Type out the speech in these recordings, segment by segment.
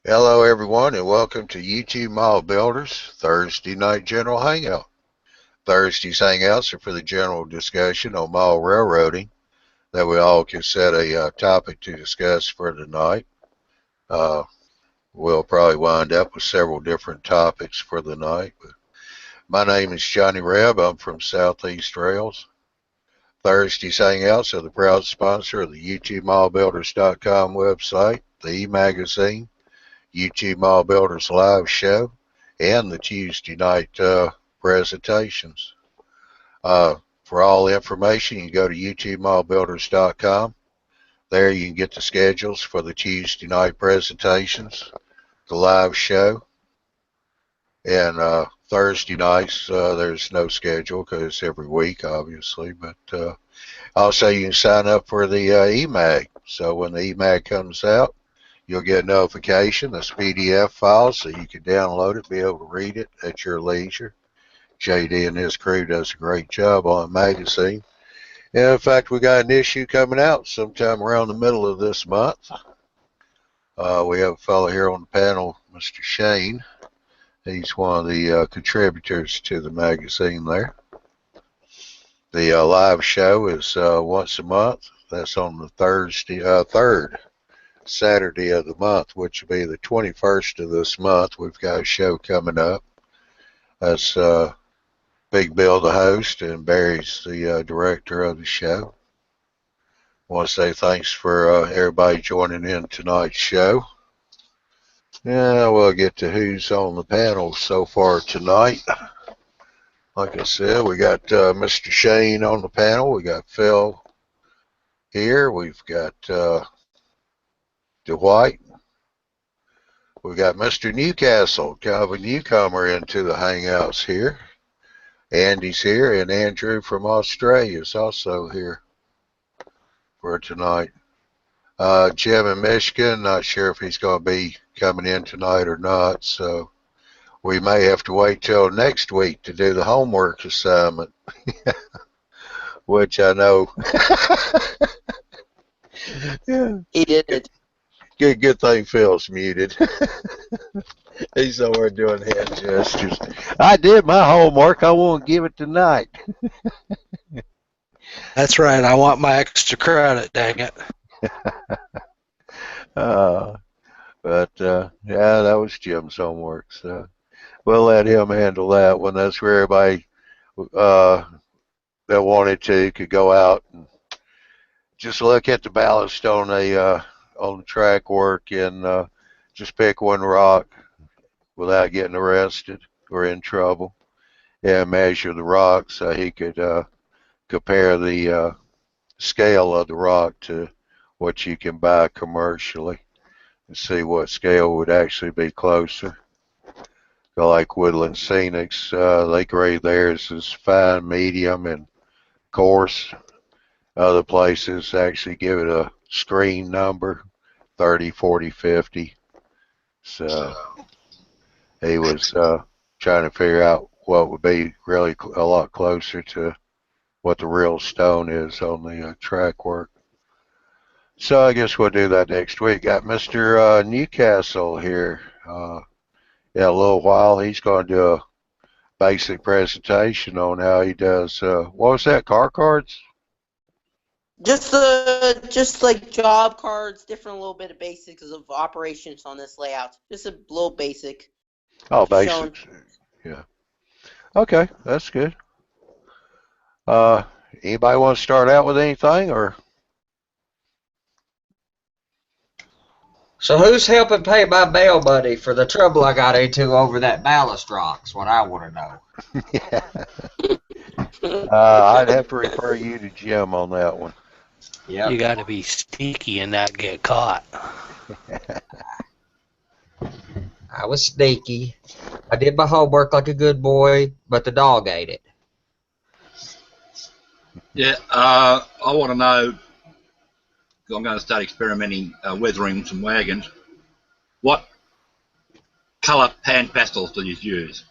Hello, everyone, and welcome to YouTube Mall Builders Thursday Night General Hangout. Thursday's Hangouts are for the general discussion on mall railroading that we all can set a topic to discuss for tonight. We'll probably wind up with several different topics for the night. But my name is Johnny Reb. I'm from Southeast Rails. Thursday's Hangouts are the proud sponsor of the YouTubeMallBuilders.com website, the e-magazine, YouTube Mall Builders live show, and the Tuesday night presentations. For all information, you can go to YouTubeMallBuilders.com. There you can get the schedules for the Tuesday night presentations, the live show, and Thursday nights there's no schedule because it's every week, obviously. But also you can sign up for the eMag. So when the eMag comes out, you'll get a notification, this PDF file, so you can download it, be able to read it at your leisure. JD and his crew does a great job on the magazine. And in fact, we got an issue coming out sometime around the middle of this month. We have a fellow here on the panel, Mr. Shane. He's one of the contributors to the magazine there. The live show is once a month. That's on the third Saturday of the month, which will be the 21st of this month. We've got a show coming up. That's Big Bill, the host, and Barry's the director of the show. I want to say thanks for everybody joining in tonight's show. Yeah, we'll get to who's on the panel so far tonight. Like I said, we got Mr. Shane on the panel. We got Phil here. We've got Dwight. We got Mr. Newcastle, kind of a newcomer into the Hangouts here. Andy's here, and Andrew from Australia is also here for tonight. Jim in Michigan, not sure if he's going to be coming in tonight or not, so we may have to wait till next week to do the homework assignment, which I know. Yeah. He did it. Good thing Phil's muted. He's over doing hand gestures. I did my homework. I won't give it tonight. That's right. I want my extra credit, dang it. Yeah, that was Jim's homework. So we'll let him handle that one. That's where everybody that wanted to could go out and just look at the ballast on the track work and just pick one rock without getting arrested or in trouble, and measure the rock so he could compare the scale of the rock to what you can buy commercially and see what scale would actually be closer. Like Woodland Scenics, they grade theirs as fine, medium, and coarse. Other places actually give it a screen number, 30, 40, 50. So he was trying to figure out what would be really a lot closer to what the real stone is on the track work. So I guess we'll do that next week. Got Mr. Newcastle here. In a little while, he's going to do a basic presentation on how he does, what was that, car cards? Just like job cards, different little bit of basics of operations on this layout. Just a little basic. Oh, basics. Yeah. Okay, that's good. Anybody want to start out with anything, or? So who's helping pay my bail money for the trouble I got into over that ballast rock's what I want to know. Yeah. I'd have to refer you to Jim on that one. Yep. You got to be sneaky and not get caught. I was sneaky. I did my homework like a good boy, but the dog ate it. Yeah, I want to know, I'm going to start experimenting weathering some wagons. What colour pan pastels do you use?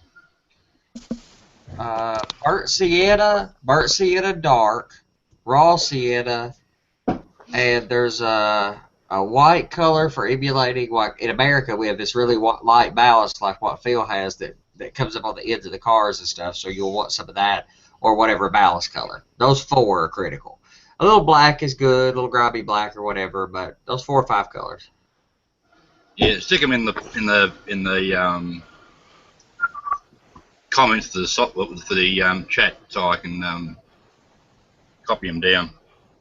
Burnt sienna dark, raw sienna, and there's a a white color for emulating, like in America we have this really light ballast like what Phil has that comes up on the ends of the cars and stuff, so you'll want some of that or whatever ballast color. Those 4 are critical. A little black is good, a little grimy black or whatever, but those 4 or 5 colors. Yeah, stick them in the comments for the chat so I can copy them down.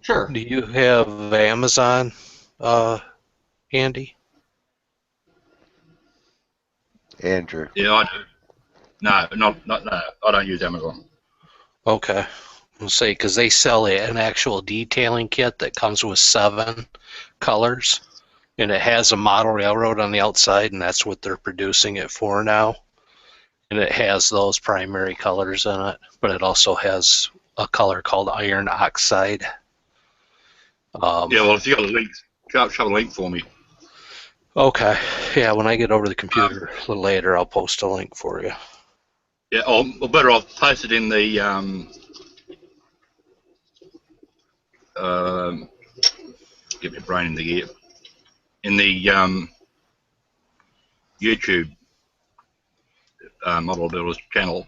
Sure. Do you have Amazon handy? Andrew. Yeah, I do. No, no, I don't use Amazon. Okay. I'll say because they sell an actual detailing kit that comes with 7 colors, and it has a model railroad on the outside, and that's what they're producing it for now. And it has those primary colors in it, but it also has a color called iron oxide. Yeah, well, if you got a link, shove a link for me. Okay. Yeah, when I get over to the computer a little later, I'll post a link for you. Yeah, or better off, post it in the get my brain in the gear. In the YouTube Model Builders channel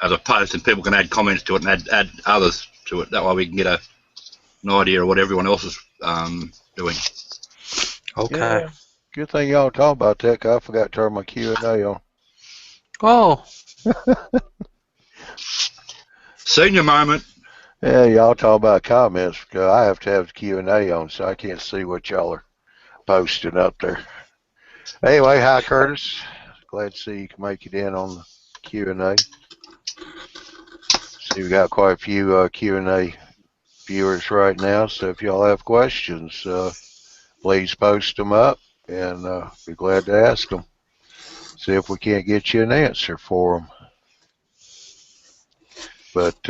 as a post, and people can add comments to it and add others to it. That way we can get an idea of what everyone else is doing. Okay. Yeah. Good thing y'all talk about that, 'cause I forgot to turn my Q&A on. Oh. Senior moment. Yeah, y'all talk about comments, because I have to have the Q&A on, so I can't see what y'all are posting up there. Anyway, hi, Curtis. Glad to see you can make it in on the Q&A. See, we got quite a few Q&A viewers right now, so if y'all have questions, please post them up, and be glad to ask them. See if we can't get you an answer for them. But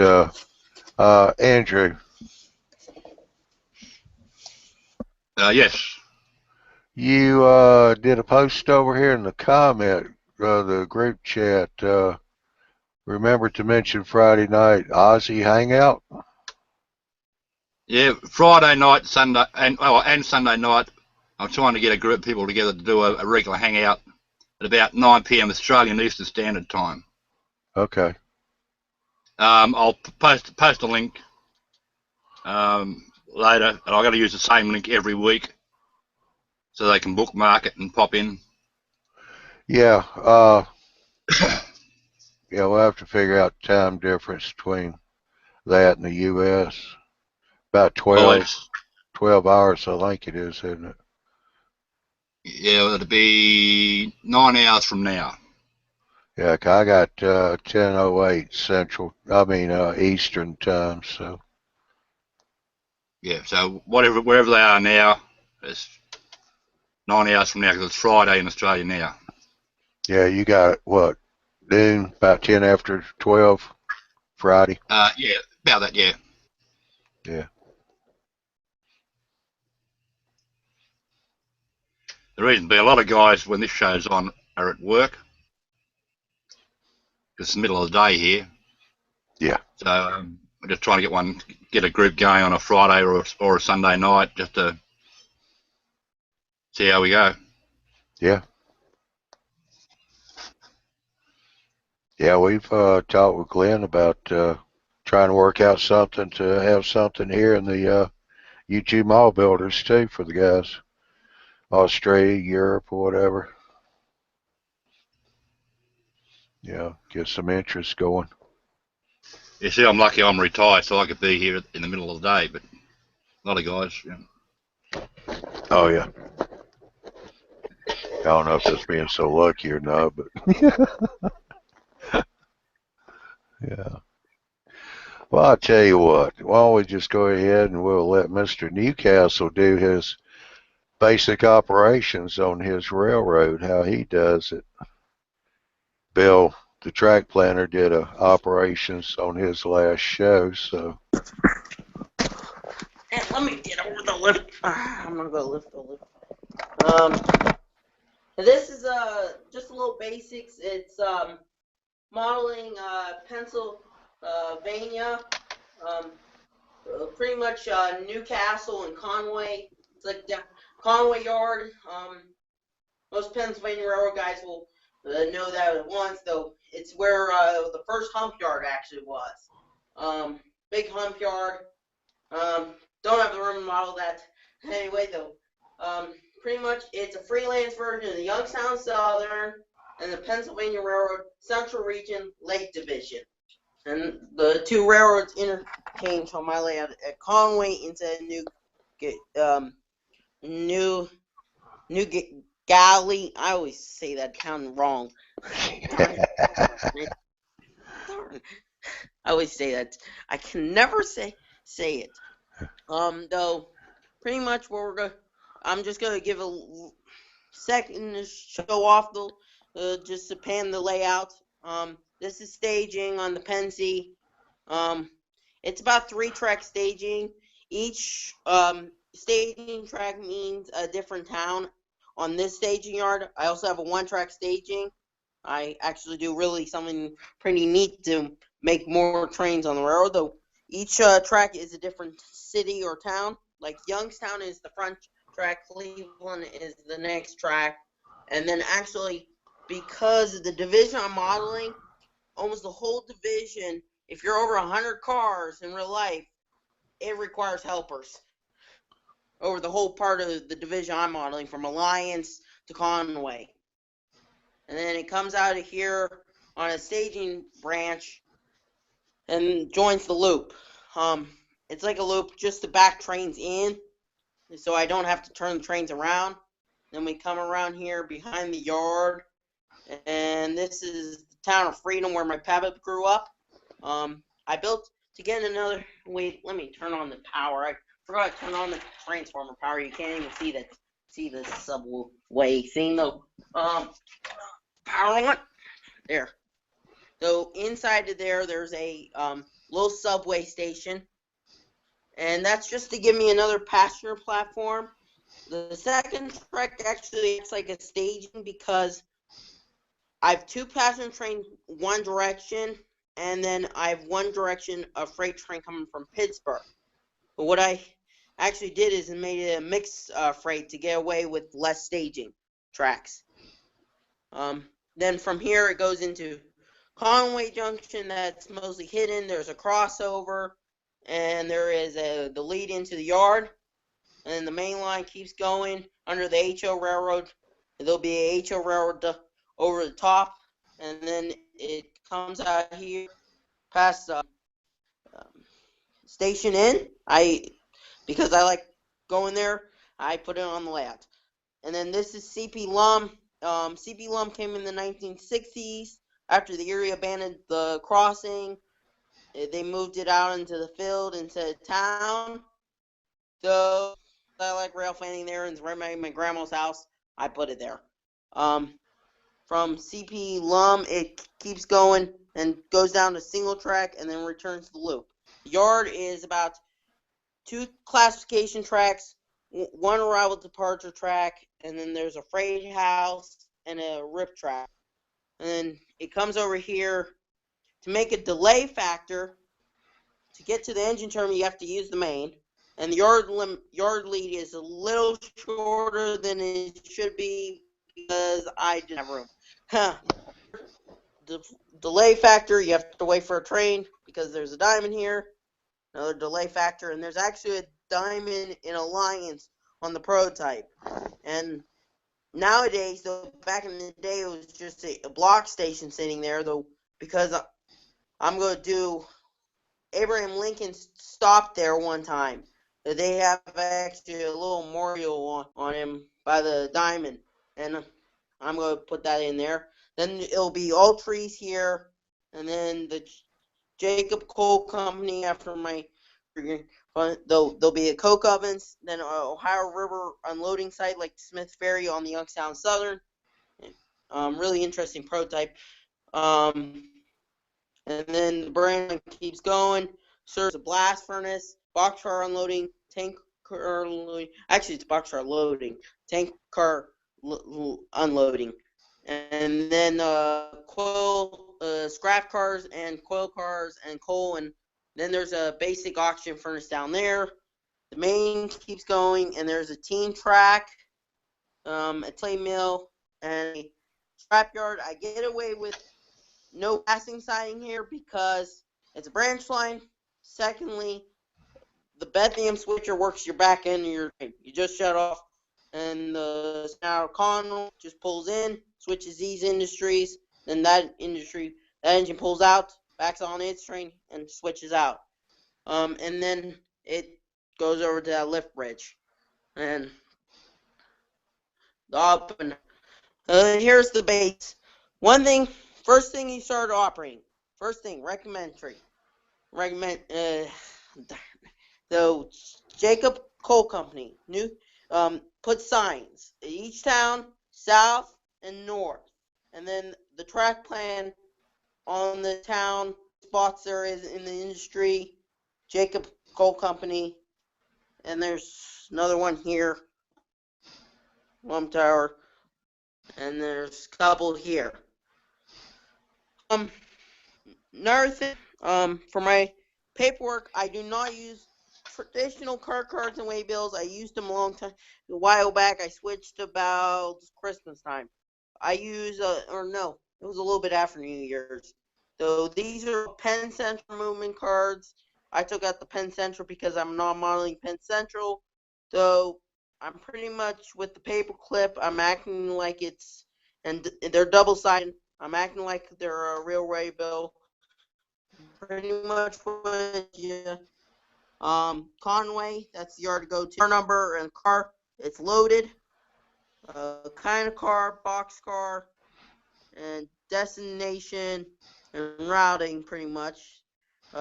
Andrew, Yes. you did a post over here in the comment, the group chat. Remember to mention Friday night Aussie Hangout. Yeah, Friday night, Sunday, and Sunday night, I'm trying to get a group of people together to do a regular hangout at about 9 p.m. Australian Eastern Standard Time. Okay. I'll post a link later, and I've got to use the same link every week so they can bookmark it and pop in. Yeah. Yeah, we'll have to figure out the time difference between that and the U.S. About 12 hours, I think it is, isn't it? Yeah, it'll be 9 hours from now. Yeah, 'cause I got 10:08 Eastern time, so. Yeah, so wherever they are now, it's 9 hours from now because it's Friday in Australia now. Yeah, you got what, noon, about 10 after 12 Friday? Yeah, about that, yeah. Yeah. The reason being, a lot of guys, when this show's on, are at work. It's the middle of the day here. Yeah. So I'm just trying to get a group going on a Friday or a Sunday night just to see how we go. Yeah. Yeah, we've talked with Glenn about trying to work out something to have something here in the YouTube Mall Builders too for the guys. Australia, Europe, or whatever. Yeah, get some interest going. You see, I'm lucky I'm retired, so I could be here in the middle of the day, but a lot of guys, yeah. Oh, yeah. I don't know if that's being so lucky or not, but yeah. Well, I'll tell you what. Why don't we just go ahead and we'll let Mr. Newcastle do his basic operations on his railroad, how he does it. Bill, the track planner, did operations on his last show, so. And let me get over the lift. I'm gonna go lift the lift. This is just a little basics. It's modeling Pennsylvania, pretty much Newcastle and Conway. It's like Conway Yard. Most Pennsylvania Railroad guys will know that at once, though. It's where the first hump yard actually was. Big hump yard. Don't have the room to model that. Anyway, though, pretty much it's a freelance version of the Youngstown Southern and the Pennsylvania Railroad Central Region Lake Division. And the two railroads interchange on my layout at Conway into New Galley. I always say that town wrong. Darn. I always say that. I can never say it. Though, pretty much what I'm just gonna give a second to show off just to pan the layout. This is staging on the Pensy. It's about 3-track staging. Each staging track means a different town. On this staging yard, I also have a 1-track staging. I actually do really something pretty neat to make more trains on the railroad, though each track is a different city or town. Like Youngstown is the front track, Cleveland is the next track, and then actually, because of the division I'm modeling, almost the whole division, if you're over 100 cars in real life, it requires helpers. Over the whole part of the division I'm modeling, from Alliance to Conway. And then it comes out of here on a staging branch and joins the loop. It's like a loop just to back trains in, so I don't have to turn the trains around. Then we come around here behind the yard, and this is the town of Freedom where my papa grew up. I built to get another. Wait, let me turn on the power. I forgot to turn on the transformer power. You can't even see the subway thing though. Power on. There. So inside of there's a little subway station, and that's just to give me another passenger platform. The second track actually acts like a staging because I have 2 passenger trains one direction, and then I have one direction a freight train coming from Pittsburgh. But what I actually did is made it a mixed freight to get away with less staging tracks. Then from here it goes into Conway Junction that's mostly hidden. There's a crossover, and there is the lead into the yard. And then the main line keeps going under the HO Railroad. There'll be a HO Railroad over the top, and then it comes out here past Station Inn. Because I like going there, I put it on the layout. And then this is CP Lum. CP Lum came in the 1960s. After the area abandoned the crossing, they moved it out into the field, into town. So I like rail fanning there, and it's right by my grandma's house. I put it there. From CP Lum, it keeps going and goes down to single track and then returns to the loop. The yard is about 2 classification tracks, 1 arrival departure track, and then there's a freight house and a rip track. And then it comes over here to make a delay factor. To get to the engine terminal, you have to use the main. And the yard lead is a little shorter than it should be because I didn't have room. The delay factor, you have to wait for a train because there's a diamond here. Another delay factor, and there's actually a diamond in Alliance on the prototype. And nowadays, though, back in the day, it was just a block station sitting there, though, because I'm going to do Abraham Lincoln stopped there one time. They have actually a little memorial on him by the diamond, and I'm going to put that in there. Then it'll be all trees here, and then the Jacob Coal Company after my. There'll be a coke ovens, then an Ohio River unloading site like Smith Ferry on the Youngstown Southern. Really interesting prototype. And then the brand keeps going. Serves a blast furnace, boxcar unloading, tank car unloading. Actually, it's boxcar loading, tank car unloading, and then scrap cars and coil cars and coal, and then there's a basic oxygen furnace down there. the main keeps going, and there's a team track, a clay mill, and a scrapyard. I get away with no passing siding here because it's a branch line. Secondly, the Bethlehem switcher works your back end of your train. You just shut off, and the now Connell just pulls in, switches these industries, then that engine pulls out, backs on its train, and switches out. And then it goes over to that lift bridge. And the open. Here's the base. First thing you start operating. First thing, recommend. So Jacob Coal Company put signs in each town, south and north, and then the track plan on the town spots there is in the industry, Jacob Coal Company, and there's another one here, Lump Tower, and there's a couple here. Another thing, for my paperwork, I do not use traditional card cards and waybills. I used them a while back. I switched about Christmas time. It was a little bit after New Year's. So these are Penn Central movement cards. I took out the Penn Central because I'm not modeling Penn Central. So I'm pretty much with the paperclip. I'm acting like and they're double-sided. I'm acting like they're a real waybill. Pretty much with you. Conway, that's the yard to go to. Car number and car, it's loaded. Kind of car, box car, and destination and routing pretty much.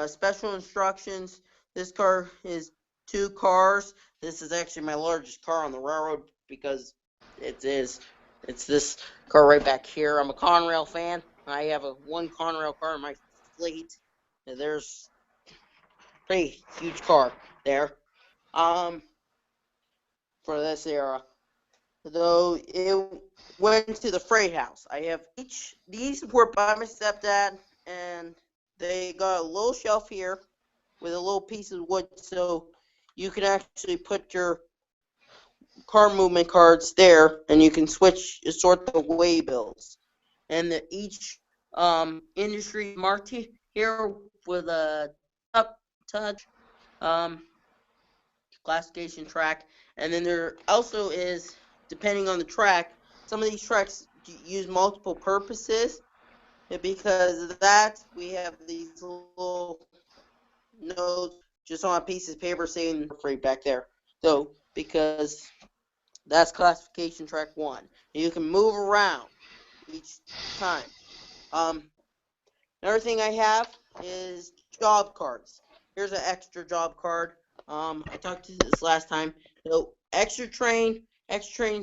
Special instructions. This car is 2 cars. This is actually my largest car on the railroad because it is. It's this car right back here. I'm a Conrail fan. I have one Conrail car in my fleet. There's pretty huge car there. For this era. Though it went to the freight house. I have these were by my stepdad, and they got a little shelf here with a little piece of wood, so you can actually put your car movement cards there, and you can sort the waybills. And each industry marked here with a touch classification track, and then there also is, depending on the track, some of these tracks use multiple purposes. And because of that, we have these little notes just on a piece of paper saying right back there. So because that's classification track 1, and you can move around each time. Another thing I have is job cards. Here's an extra job card. I talked to this last time. So extra trains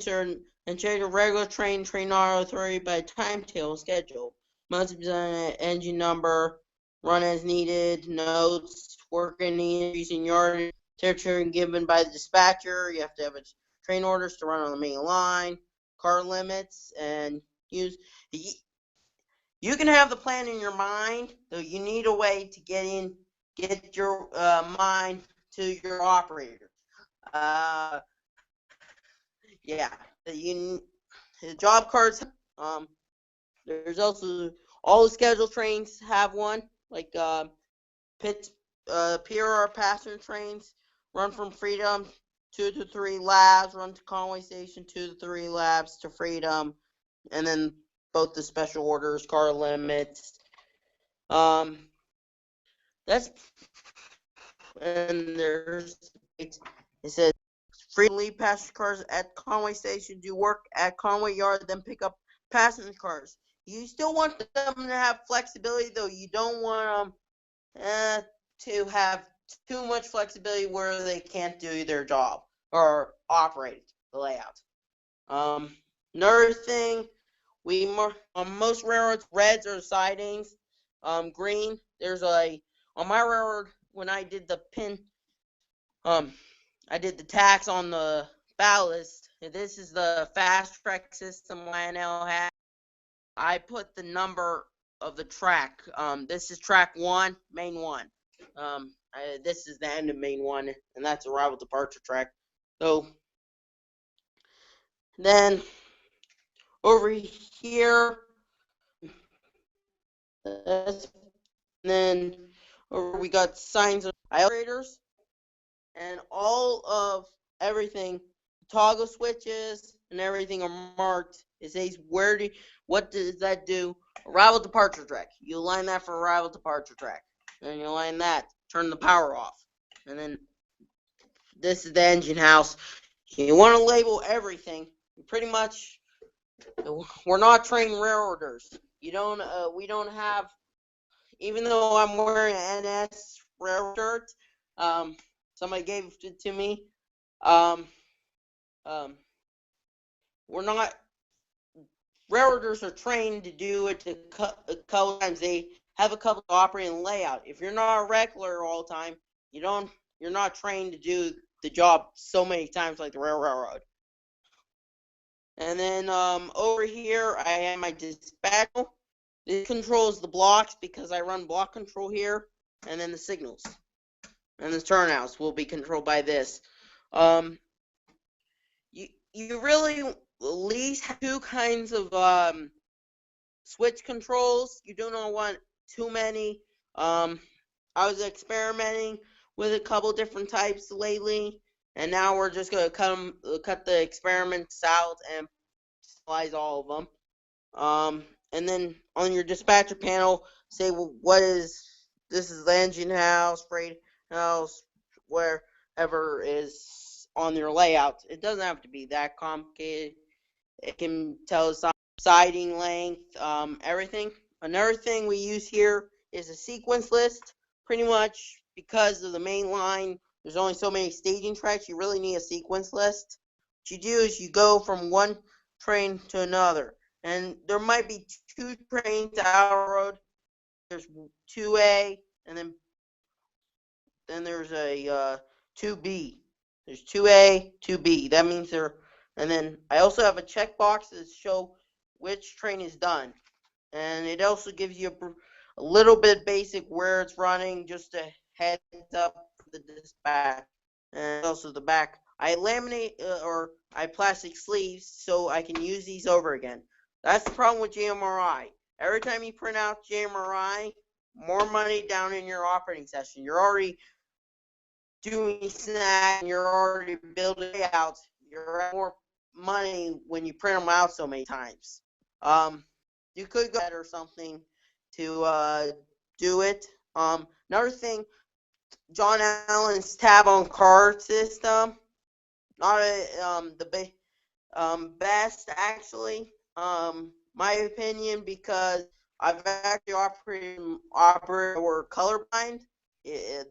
are and change a regular train not authority by timetable schedule. Must be done at engine number, run as needed, notes, work any increase in yard territory given by the dispatcher. You have to have train orders to run on the main line, car limits, and use. You can have the plan in your mind, though you need a way to get your mind to your operator. Yeah, the job cards. There's also all the scheduled trains have one, like PRR passenger trains run from Freedom 2 to 3 labs, run to Conway Station 2 to 3 labs to Freedom, and then both the special orders, car limits. That's and there's it says free leave passenger cars at Conway Station, do work at Conway Yard, then pick up passenger cars. You still want them to have flexibility, though you don't want them to have too much flexibility where they can't do their job or operate the layout. Another thing, on most railroads, reds are sidings. Green, on my railroad, when I did the I did the tax on the ballast. This is the fast track system Lionel had. I put the number of the track. This is track 1, main 1. this is the end of main one, and that's arrival departure track. So then over here, and then over we got signs of operators, and all of everything, toggle switches and everything are marked. It says what does that do? Arrival departure track. You align that for arrival departure track. Then you align that. Turn the power off. And then this is the engine house. You want to label everything. Pretty much, we're not trained railroaders. We don't have. Even though I'm wearing an NS railroad shirt, somebody gave it to me. We're not. Railroaders are trained to do it a couple times. They have a couple of operating layout. If you're not a regular all the time, you're not trained to do the job so many times like the railroad. And then over here I have my dispatch. This controls the blocks because I run block control here, and then the signals. And the turnouts will be controlled by this. You really at least have two kinds of switch controls. You do not want too many. I was experimenting with a couple different types lately, and now we're just gonna cut the experiments out and slice all of them. And then on your dispatcher panel, say this is the engine house, freight house, wherever is on your layout. It doesn't have to be that complicated. It can tell us siding length, everything. Another thing we use here is a sequence list. Pretty much because of the main line, there's only so many staging tracks. You really need a sequence list. What you do is you go from one train to another, and there might be two trains out of the road. There's 2A, and then there's a 2B. There's 2A, 2B. That means they're. And then I also have a checkbox to show which train is done. And it also gives you a little bit basic where it's running, just a heads up for the dispatch. And also the back. I laminate or I plastic sleeves so I can use these over again. That's the problem with JMRI. Every time you print out JMRI, more money down in your operating session. You're already doing snacks, and you're already building layouts. You're at more money when you print them out so many times. You could go ahead or something to do it. Another thing, John Allen's tab on card system, not the best actually. My opinion, because I've actually operated or colorblind.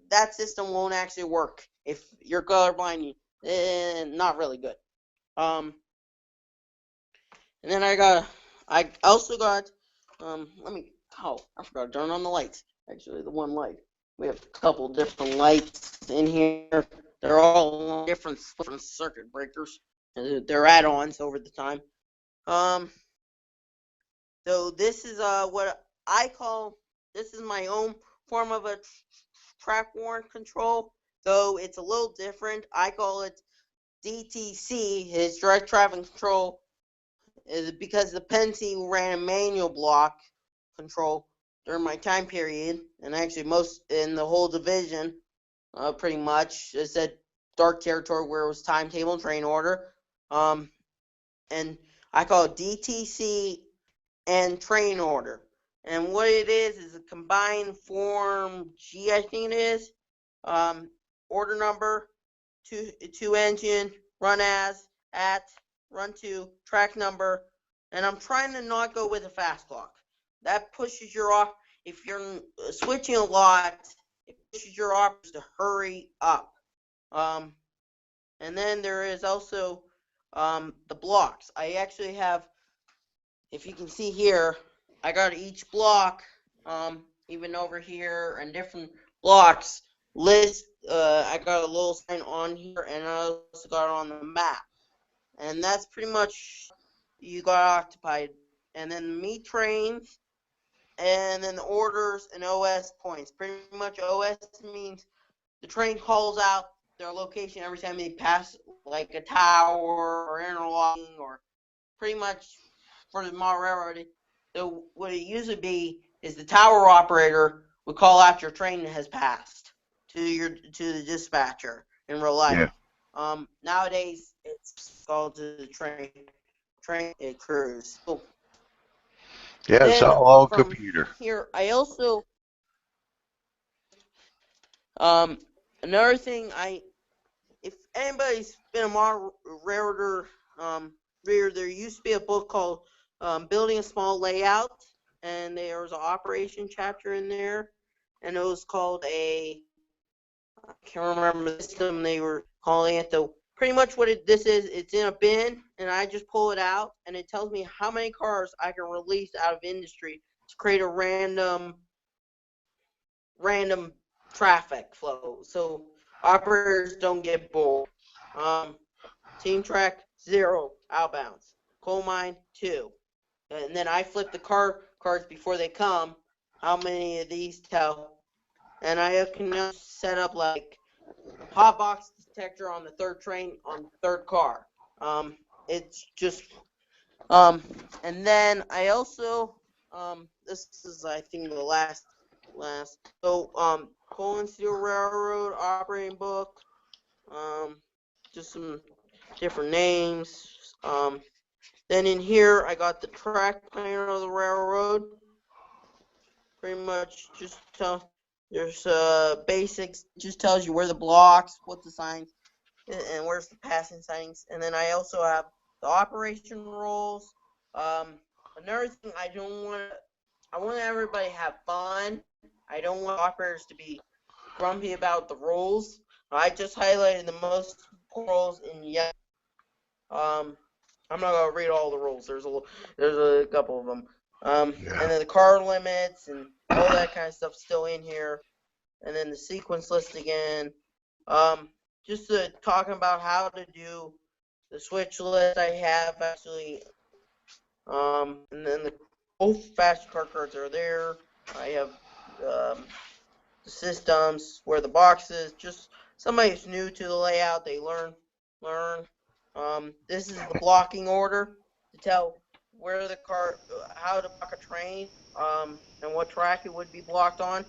That system won't actually work if you're colorblind. Not really good. And then I also got, I forgot to turn on the lights. Actually, the one light. We have a couple different lights in here. They're all different circuit breakers. They're add-ons over the time. So this is what I call, this is my own form of a track warrant control, though it's a little different. I call it DTC, his direct traffic control, because the Pennsy ran a manual block control during my time period, and actually most in the whole division, pretty much. It said dark territory where it was timetable and train order. And I call it DTC and train order. And what it is a combined form G, I think it is. Order number, two engine, run as, at, run to, track number, and I'm trying to not go with a fast clock. That pushes your off. If you're switching a lot, it pushes your operators to hurry up. And then there is also the blocks. I actually have, if you can see here, I got each block, even over here, and different blocks list. I got a little sign on here, and I also got it on the map. And that's pretty much, you got occupied. And then meet trains, and then the orders and OS points. Pretty much OS means the train calls out their location every time they pass like a tower or interlocking, or pretty much for the model railroad. So what it used to be is the tower operator would call out your train that has passed to the dispatcher in real life. Yeah. Nowadays it's called to the train crews. So Yeah, it's then all on from computer. here, I also another thing, if anybody's been a model railroader, there used to be a book called Building a Small Layout, and there was an operation chapter in there, and it was called I can't remember the system they were calling it, though. Pretty much what this is, it's in a bin, and I just pull it out, and it tells me how many cars I can release out of industry to create a random traffic flow, so operators don't get bored. Team track 0 outbounds, coal mine 2, and then I flip the cards before they come. How many of these tell? And I can now set up like hot box detector on the third train on the third car. It's just and then I also this is I think the last so Coal and Steel Railroad operating book, just some different names. Then in here I got the track plan of the railroad. Pretty much just there's basics, just tells you where the blocks, what the signs, and where's the passing signs. And then I also have the operation rules. Another thing, I want everybody to have fun. I don't want operators to be grumpy about the rules. I just highlighted the most important rules in yellow. I'm not gonna read all the rules. There's a couple of them. Yeah. And then the car limits and all that kind of stuff still in here. And then the sequence list again. Just talking about how to do the switch list I have actually. And then both fast car cards are there. I have the systems, where the box is. Just somebody who's new to the layout, they learn. This is the blocking order to tell where the car, how to block a train, and what track it would be blocked on.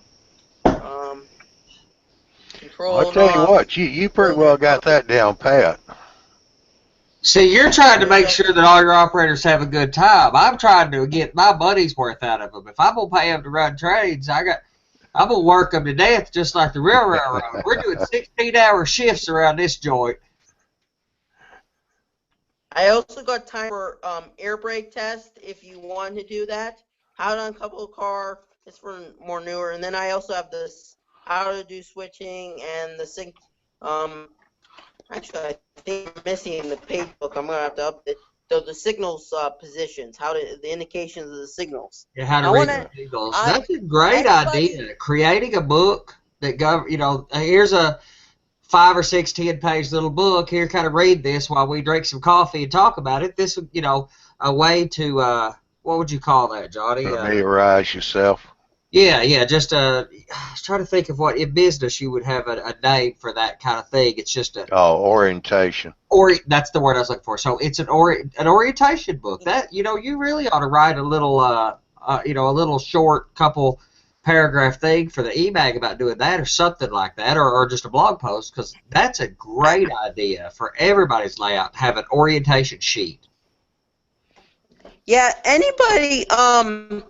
Control Well, I tell you knobs. what, you pretty well got that down pat. See, you're trying to make So- sure that all your operators have a good time. I'm trying to get my money's worth out of them. If I'm gonna pay them to run trains, I'm gonna work them to death, just like the railroad. We're doing 16-hour shifts around this joint. I also got time for air brake test if you want to do that. How to uncouple a car is for more newer, and then I also have this how to do switching and the sync. Actually, I think I'm missing the page book. I'm gonna have to update. So the signals positions, the indications of the signals. Yeah, how to I read wanna- the signals. I- That's a great anybody- idea. Creating a book that here's a 5 or 6, 10-page little book. Here, kind of read this while we drink some coffee and talk about it. This, a way to what would you call that, Johnny? Familiarize yourself. Yeah. Just I was trying to think of what in business you would have a name for that kind of thing. It's just Orientation. that's the word I was looking for. So it's an orientation book. That you really ought to write a little a little short couple paragraph thing for the eMag about doing that or something like that, or just a blog post, because that's a great idea for everybody's layout to have an orientation sheet. Yeah, anybody want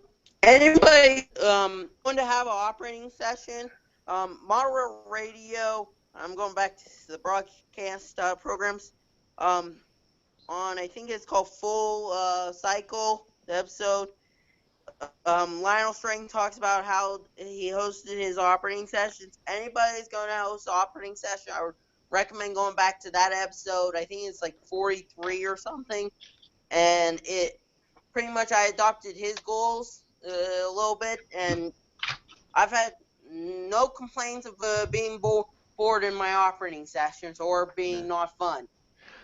to have an operating session, model rail radio, I'm going back to the broadcast programs, on, I think it's called Full Cycle, the episode, Lionel Strang talks about how he hosted his operating sessions. Anybody's going to host an operating session, I would recommend going back to that episode. I think it's like 43 or something, and it pretty much I adopted his goals a little bit, and I've had no complaints of being bored in my operating sessions or being not fun.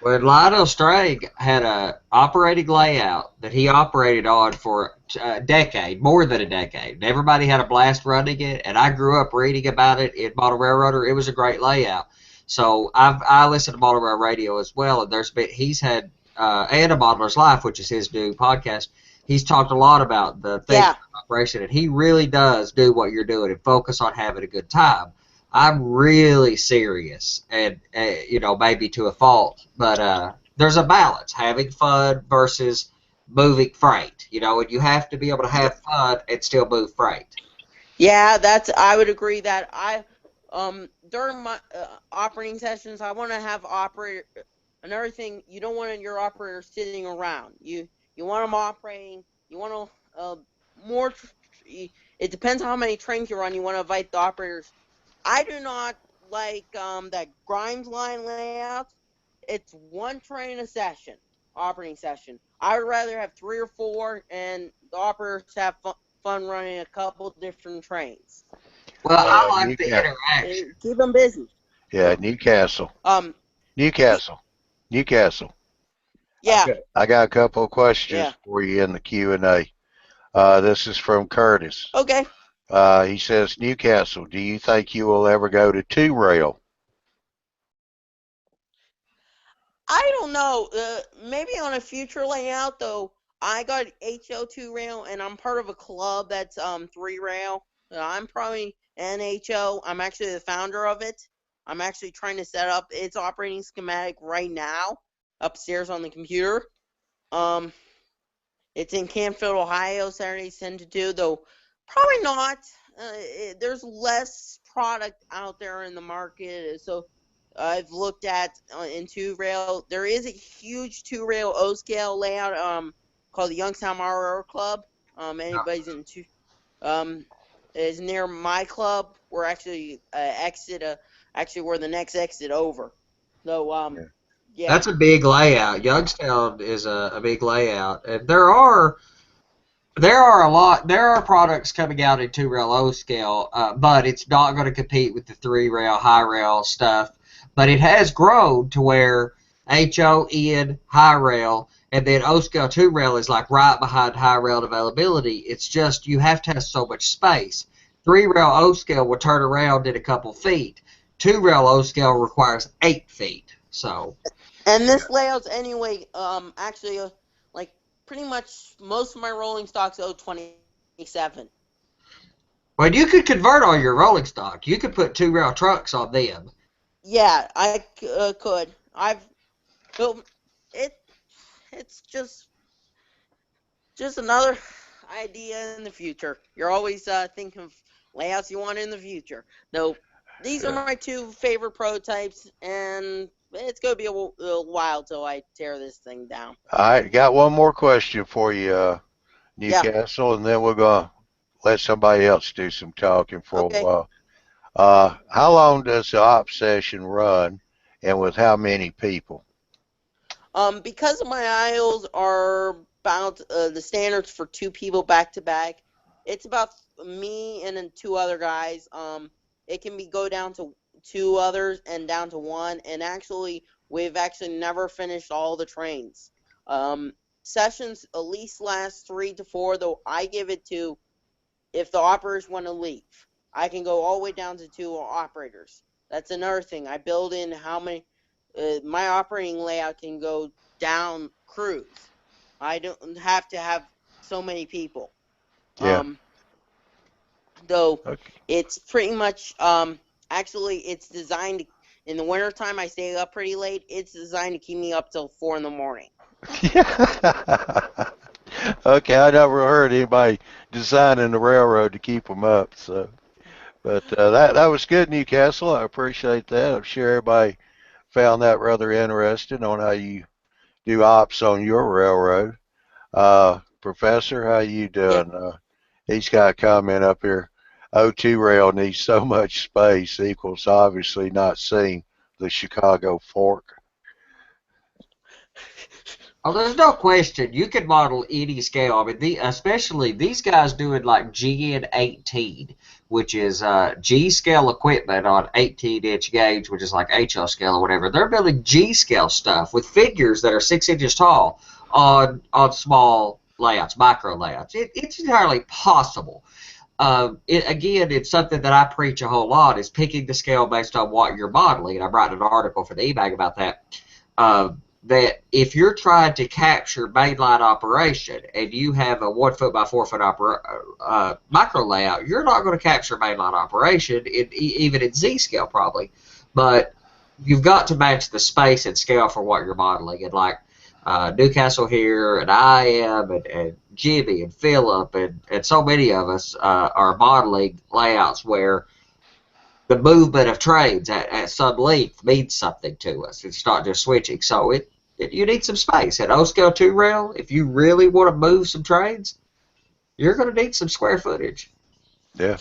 Well, Lionel Strang had a operating layout that he operated on for a decade, more than a decade. And everybody had a blast running it, and I grew up reading about it in Model Railroader. It was a great layout. So I listen to Model Rail Radio as well, and he's had and a Modeler's Life, which is his new podcast. He's talked a lot about the things Yeah. of operation, and he really does do what you're doing and focus on having a good time. I'm really serious, and maybe to a fault, but there's a balance, having fun versus moving freight. And you have to be able to have fun and still move freight. Yeah, I would agree that during my operating sessions, I want to have operator. Another thing, you don't want your operator sitting around. You want them operating. You want to more. It depends on how many trains you run. You want to invite the operators. I do not like that Grimes line layout. It's one train a session, operating session. I would rather have 3 or 4, and the operators have fun running a couple different trains. Well, I like the Newcastle. interaction. Keep them busy. Yeah, Newcastle. Newcastle. Yeah. I got a couple of questions Yeah. for you in the Q&A. This is from Curtis. Okay. He says, Newcastle, do you think you will ever go to 2-rail? I don't know. Maybe on a future layout though. I got HO2 rail, and I'm part of a club that's 3 rail. I'm probably NHO. I'm actually the founder of it. I'm actually trying to set up its operating schematic right now upstairs on the computer. It's in Canfield, Ohio, Saturdays 10 to 2, though probably not. There's less product out there in the market, so I've looked at in 2-rail. There is a huge 2-rail O-scale layout called the Youngstown Railroad Club. Anybody's in is near my club. We're actually actually we're the next exit over. So yeah. That's a big layout. Youngstown is a big layout, and there are products coming out in 2-rail O scale, but it's not going to compete with the 3-rail high rail stuff. But it has grown to where HON high rail, and then O scale 2-rail is like right behind high rail availability. It's just you have to have so much space. 3-rail O scale will turn around in a couple feet. 2-rail O scale requires 8 feet. So. And this layout's anyway, actually, like pretty much most of my rolling stock's 027. Well, you could convert all your rolling stock. You could put 2-rail trucks on them. Yeah, I could. I've built it. It's just another idea in the future. You're always thinking of layouts you want in the future. Though these are my 2 favorite prototypes, and it's going to be a while till I tear this thing down. I got one more question for you, Newcastle, and then we're going to let somebody else do some talking for a while. How long does the op session run, and with how many people? Because my aisles are about the standards for 2 people back to back, it's about me and then 2 other guys. It can go down to 2 others and down to 1, and actually we've actually never finished all the trains. Sessions at least last 3 to 4, though I give it to if the operators want to leave. I can go all the way down to 2 operators. That's another thing. I build in how many. My operating layout can go down crews. I don't have to have so many people. Yeah. Though Okay. it's pretty much actually it's designed to, in the wintertime I stay up pretty late. It's designed to keep me up till 4 in the morning. Okay, I never heard anybody designing the railroad to keep them up. So, but that was good, Newcastle. I appreciate that. I'm sure everybody found that rather interesting on how you do ops on your railroad. Professor, how you doing? Yeah. He's got a comment up here. O2 rail needs so much space equals obviously not seeing the Chicago fork. Oh, there's no question. You can model any scale. I mean, especially these guys doing like GN18, which is G scale equipment on 18-inch gauge, which is like HL scale or whatever. They're building G scale stuff with figures that are 6 inches tall on small layouts, micro layouts. It's entirely possible. Again, it's something that I preach a whole lot, is picking the scale based on what you're modeling. And I'm writing an article for the e-mag about that. That if you're trying to capture mainline operation and you have a 1 foot by 4 foot micro layout, you're not going to capture mainline operation, even in Z scale probably. But you've got to match the space and scale for what you're modeling. And like Newcastle here, and I am, and Jimmy, and Philip, and so many of us are modeling layouts where the movement of trains at some length means something to us. It's not just switching. So you need some space. At O-scale 2 rail, if you really want to move some trains, you're going to need some square footage. Yeah.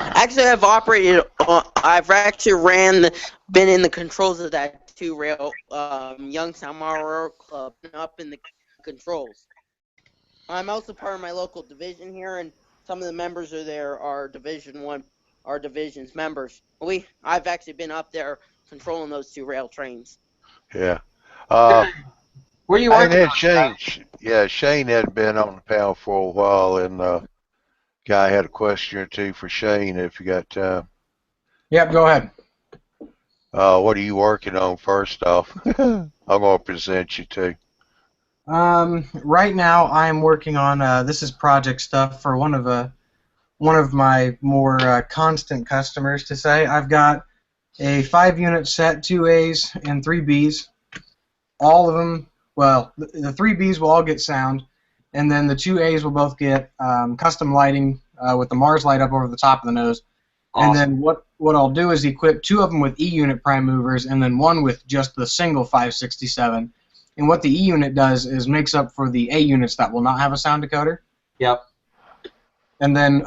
Actually, I've actually been in the controls of that 2 rail, Youngstown Railroad Club, up in the controls. I'm also part of my local division here, and some of the members are there are Division 1. Our division's members. I've actually been up there controlling those 2 rail trains. Yeah. Where you working on? Shane hadn't been on the panel for a while, and Guy had a question or two for Shane if you got time. Yep, go ahead. What are you working on first off? I'm going to present you to. Right now I'm working on this is project stuff for one of my more constant customers to say. I've got a 5-unit set, 2 A's and 3 B's. All of them, well, the 3 B's will all get sound, and then the 2 A's will both get custom lighting with the Mars light up over the top of the nose. Awesome. And then what I'll do is equip 2 of them with E-unit prime movers, and then 1 with just the single 567. And what the E-unit does is makes up for the A units that will not have a sound decoder. Yep. And then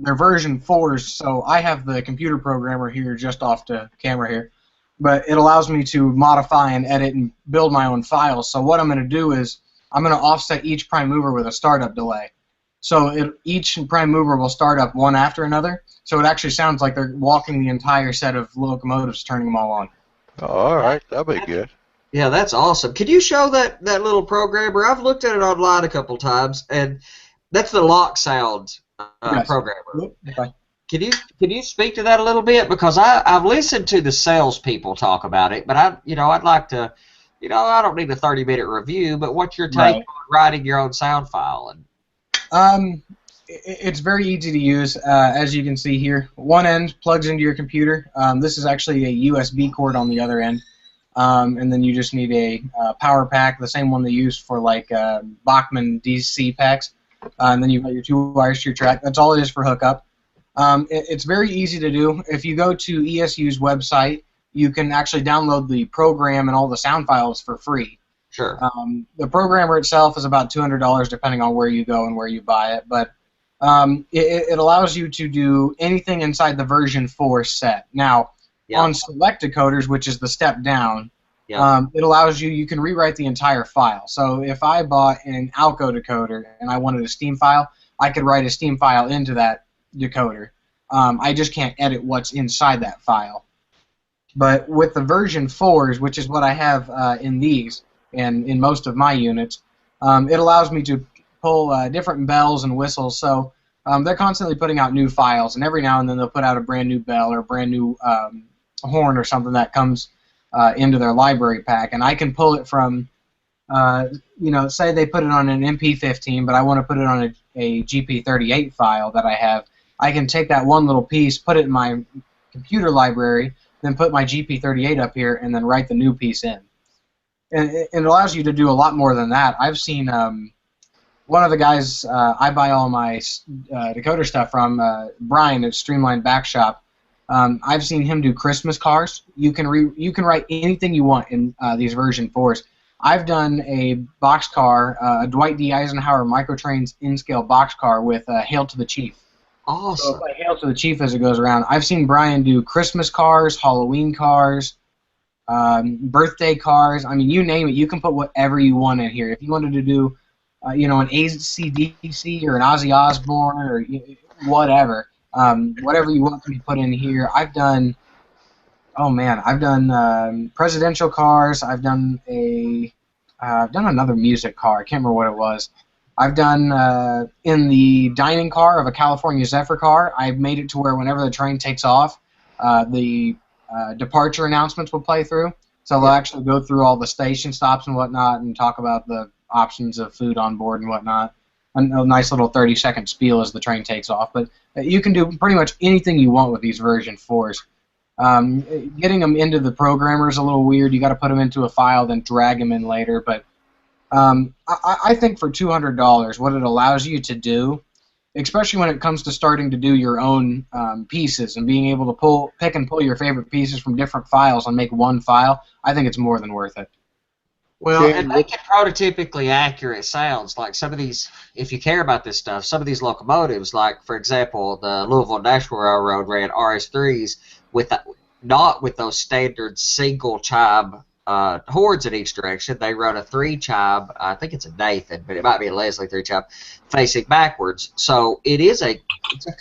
they're version 4s, so I have the computer programmer here just off the camera here. But it allows me to modify and edit and build my own files. So what I'm going to do is I'm going to offset each prime mover with a startup delay. So each prime mover will start up one after another. So it actually sounds like they're walking the entire set of locomotives, turning them all on. Oh, all right, that'll be good. Yeah, that's awesome. Could you show that little programmer? I've looked at it online a couple times, and that's the lock sound programmer. Okay. Can you speak to that a little bit? Because I've listened to the salespeople talk about it, but I'd like to, I don't need a 30-minute review, but what's your take on writing your own sound file? It's very easy to use, as you can see here. One end plugs into your computer. This is actually a USB cord on the other end. And then you just need a power pack, the same one they use for like Bachmann DC packs. And then you've got your 2 wires to your track. That's all it is for hookup. It's very easy to do. If you go to ESU's website, you can actually download the program and all the sound files for free. Sure. The programmer itself is about $200 depending on where you go and where you buy it. But it allows you to do anything inside the version 4 set. Now, on select decoders, which is the step down, it allows you can rewrite the entire file. So if I bought an Alco decoder and I wanted a Steam file, I could write a Steam file into that decoder. I just can't edit what's inside that file. But with the version 4s, which is what I have in these and in most of my units, it allows me to pull different bells and whistles. So they're constantly putting out new files, and every now and then they'll put out a brand new bell or a brand new horn or something that comes into their library pack, and I can pull it from, say they put it on an MP15, but I want to put it on a GP38 file that I have. I can take that one little piece, put it in my computer library, then put my GP38 up here, and then write the new piece in. And it allows you to do a lot more than that. I've seen one of the guys I buy all my decoder stuff from, Brian at Streamline Backshop. I've seen him do Christmas cars. You can write anything you want in these version 4s. I've done a boxcar, a Dwight D. Eisenhower Microtrains in-scale boxcar with Hail to the Chief. Awesome. So if I Hail to the Chief as it goes around. I've seen Brian do Christmas cars, Halloween cars. birthday cars. I mean, you name it. You can put whatever you want in here. If you wanted to do, an AC/DC or an Ozzy Osbourne or whatever, whatever you want to be put in here. I've done presidential cars. I've done another music car. I can't remember what it was. I've done in the dining car of a California Zephyr car. I've made it to where whenever the train takes off, the departure announcements will play through. So they'll actually go through all the station stops and whatnot and talk about the options of food on board and whatnot. A nice little 30-second spiel as the train takes off. But you can do pretty much anything you want with these version 4s. Getting them into the programmer is a little weird. You got to put them into a file, then drag them in later. But I think for $200, what it allows you to do, especially when it comes to starting to do your own pieces and being able to pick and pull your favorite pieces from different files and make one file, I think it's more than worth it. Well, and making prototypically accurate sounds, like some of these, if you care about this stuff, some of these locomotives, like, for example, the Louisville National Railroad ran RS3s not with those standard single chime horns in each direction. They run a 3-chime, I think it's a Nathan, but it might be a Leslie 3-chime, facing backwards. So it's a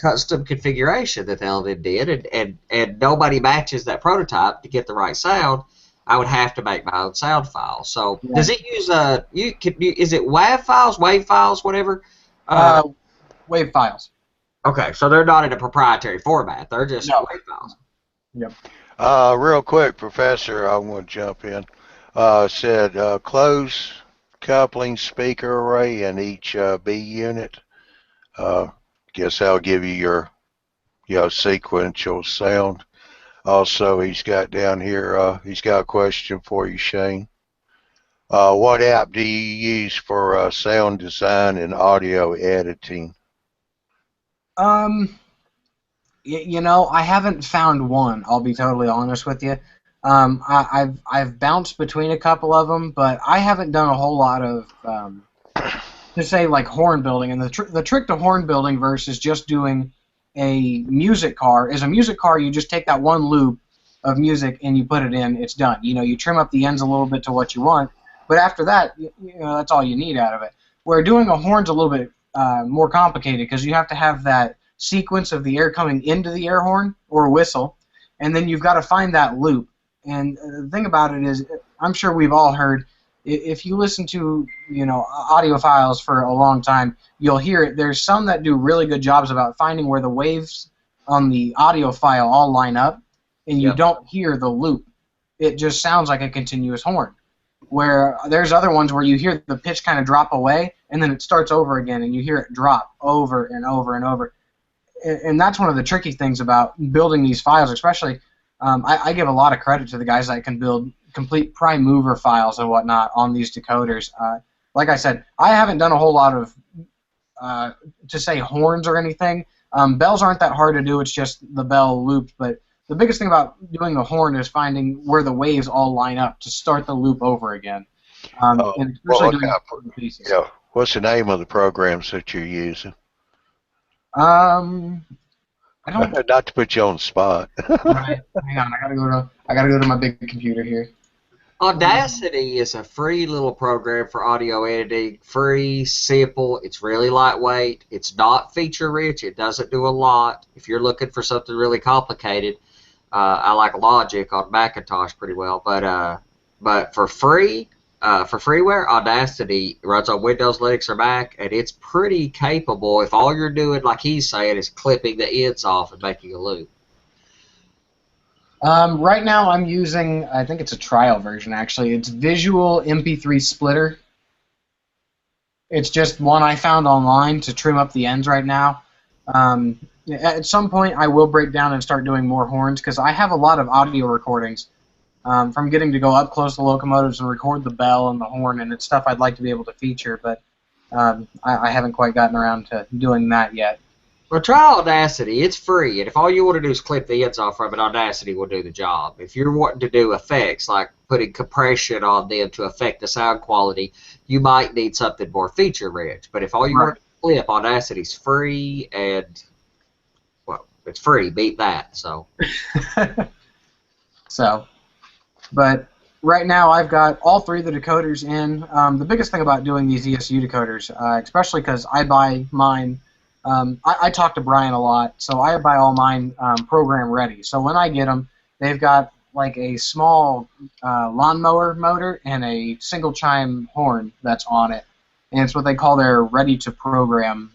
custom configuration that they did, and nobody matches that prototype to get the right sound. I would have to make my own sound file. So does it use is it WAV files, wave files, whatever? Wave files. Okay, so they're not in a proprietary format. They're just wave files. Yep. Real quick, Professor, I want to jump in. Said close coupling speaker array in each B unit. Guess that'll give you your sequential sound. Also, he's got down here, he's got a question for you, Shane. What app do you use for sound design and audio editing? I haven't found one. I'll be totally honest with you. I've bounced between a couple of them, but I haven't done a whole lot of, to say, like horn building. And the trick to horn building versus just doing a music car is a music car. You just take that one loop of music and you put it in. It's done. You trim up the ends a little bit to what you want, but after that, that's all you need out of it. Where doing a horn's a little bit more complicated because you have to have that sequence of the air coming into the air horn or whistle, and then you've got to find that loop. And the thing about it is, I'm sure we've all heard, if you listen to audio files for a long time, you'll hear it. There's some that do really good jobs about finding where the waves on the audio file all line up, and you don't hear the loop. It just sounds like a continuous horn. Where there's other ones where you hear the pitch kind of drop away, and then it starts over again, and you hear it drop over and over and over. And that's one of the tricky things about building these files, especially. I give a lot of credit to the guys that can build complete prime mover files and whatnot on these decoders. Like I said, I haven't done a whole lot of, to say horns or anything. Bells aren't that hard to do. It's just the bell loop. But the biggest thing about doing the horn is finding where the waves all line up to start the loop over again. And especially doing pieces. Yeah. What's the name of the programs that you're using? I don't. Not to put you on the spot. Right. Hang on. I gotta go to my big computer here. Audacity is a free little program for audio editing. Free, simple. It's really lightweight. It's not feature rich. It doesn't do a lot. If you're looking for something really complicated, I like Logic on Macintosh pretty well. But for free. For freeware, Audacity runs on Windows, Linux, or Mac, and it's pretty capable if all you're doing, like he's saying, is clipping the ends off and making a loop. Right now I'm using, I think it's a trial version actually, it's Visual MP3 Splitter. It's just one I found online to trim up the ends right now. At some point I will break down and start doing more horns because I have a lot of audio recordings. From getting to go up close to locomotives and record the bell and the horn, and it's stuff I'd like to be able to feature, but I haven't quite gotten around to doing that yet. Well, try Audacity. It's free, and if all you want to do is clip the ends off from it, Audacity will do the job. If you're wanting to do effects, like putting compression on them to affect the sound quality, you might need something more feature-rich. But if all you want to clip, Audacity's free, and, well, it's free. Beat that, so. So... But right now I've got all three of the decoders in. The biggest thing about doing these ESU decoders, especially because I buy mine, I talk to Brian a lot, so I buy all mine program ready. So when I get them, they've got like a small lawnmower motor and a single chime horn that's on it. And it's what they call their ready-to-program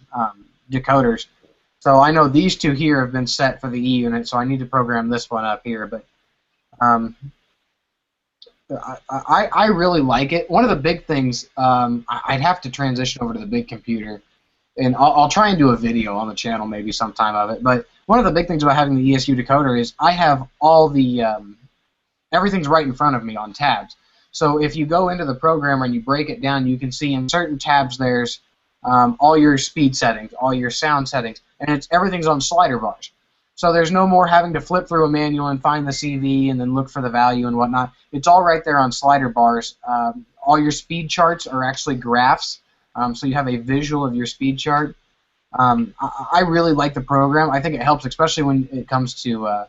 decoders. So I know these two here have been set for the E unit, so I need to program this one up here. But I really like it. One of the big things, I'd have to transition over to the big computer, and I'll try and do a video on the channel maybe sometime of it. But one of the big things about having the ESU decoder is I have all the everything's right in front of me on tabs. So if you go into the programmer and you break it down, you can see in certain tabs there's all your speed settings, all your sound settings, and everything's on slider bars. So there's no more having to flip through a manual and find the CV and then look for the value and whatnot. It's all right there on slider bars. All your speed charts are actually graphs, so you have a visual of your speed chart. I really like the program. I think it helps, especially when it comes to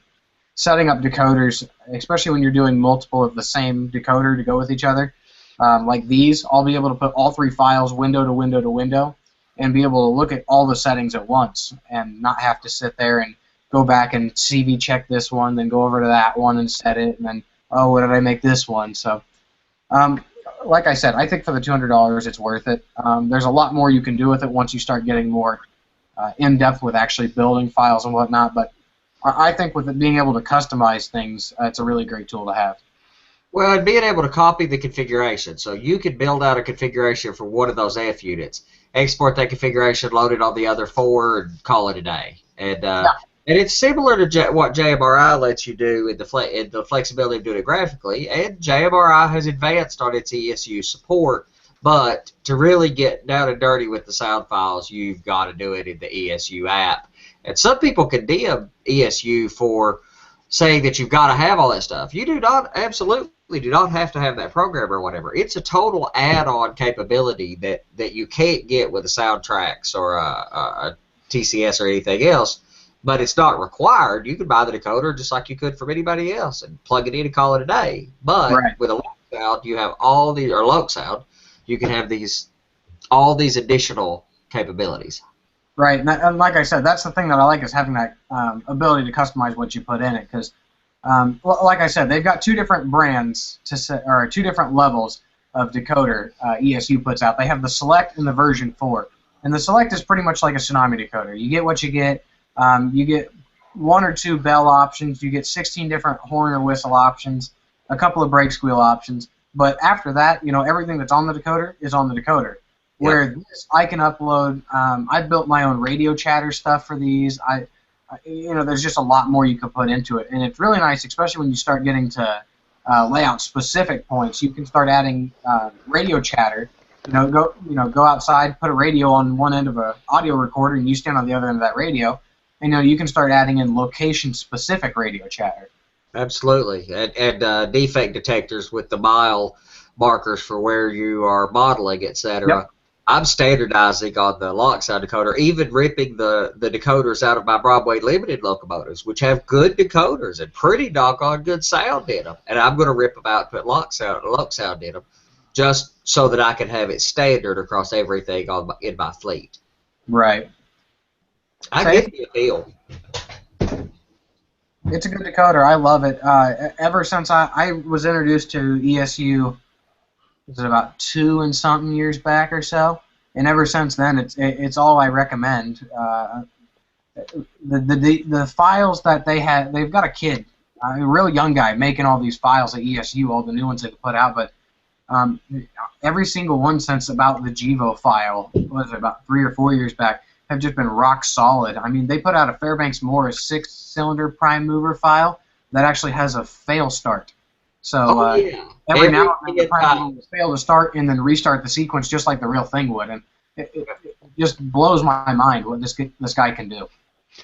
setting up decoders, especially when you're doing multiple of the same decoder to go with each other. Like these, I'll be able to put all three files window to window to window and be able to look at all the settings at once and not have to sit there and go back and CV check this one, then go over to that one and set it, and then, oh, what did I make this one? So, like I said, I think for the $200 it's worth it. There's a lot more you can do with it once you start getting more in-depth with actually building files and whatnot, but I think with it being able to customize things, it's a really great tool to have. Well, and being able to copy the configuration. So you could build out a configuration for one of those F units, export that configuration, load it on the other four, and call it a day. And and it's similar to what JMRI lets you do in the flexibility of doing it graphically. And JMRI has advanced on its ESU support, but to really get down and dirty with the sound files, you've got to do it in the ESU app. And some people condemn ESU for saying that you've got to have all that stuff. You do not, absolutely do not have to have that program or whatever. It's a total add-on capability that you can't get with a Soundtrax or a TCS or anything else, but it's not required. You can buy the decoder just like you could from anybody else and plug it in and call it a day. But with a low sound, you have all these, or low sound, you can have all these additional capabilities. Right, and like I said, that's the thing that I like is having that ability to customize what you put in it. Because, like I said, they've got two different brands or two different levels of decoder ESU puts out. They have the Select and the version 4, and the Select is pretty much like a Tsunami decoder. You get what you get. You get 1 or 2 bell options. You get 16 different horn or whistle options, a couple of brake squeal options. But after that, everything that's on the decoder is on the decoder. Where this, I can upload. I've built my own radio chatter stuff for these. There's just a lot more you can put into it, and it's really nice, especially when you start getting to layout specific points. You can start adding radio chatter. Go outside, put a radio on one end of an audio recorder, and you stand on the other end of that radio. And you can start adding in location specific radio chatter. Absolutely, and defect detectors with the mile markers for where you are modeling, etc. Yep. I'm standardizing on the lock sound decoder, even ripping the decoders out of my Broadway Limited locomotives, which have good decoders and pretty doggone good sound in them. And I'm going to rip them out and put lock sound in them, just so that I can have it standard across everything in my fleet. Right. I give you a deal. It's a good decoder. I love it. Ever since I was introduced to ESU, it was about 2 and something years back or so, and ever since then, it's all I recommend. The files that they've got a kid, a real young guy, making all these files at ESU, all the new ones they put out, but every single one since about the GEVO file, what was it, about 3 or 4 years back, have just been rock solid. I mean, they put out a Fairbanks Morris 6-cylinder prime mover file that actually has a fail start. So every now and then the prime mover will fail to start and then restart the sequence just like the real thing would, and it just blows my mind what this guy can do.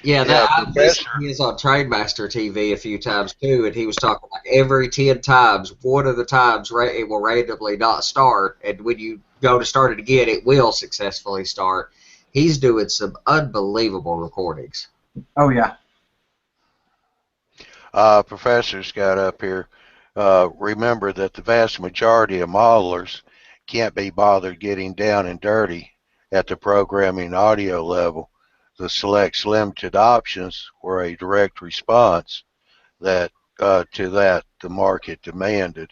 Yeah, I've listened to his on Trainmaster TV a few times too, and he was talking like every 10 times, one of the times it will randomly not start, and when you go to start it again, it will successfully start. He's doing some unbelievable recordings. Oh, yeah. Professor's got up here. remember that the vast majority of modelers can't be bothered getting down and dirty at the programming audio level. The select's limited options were a direct response that to that the market demanded.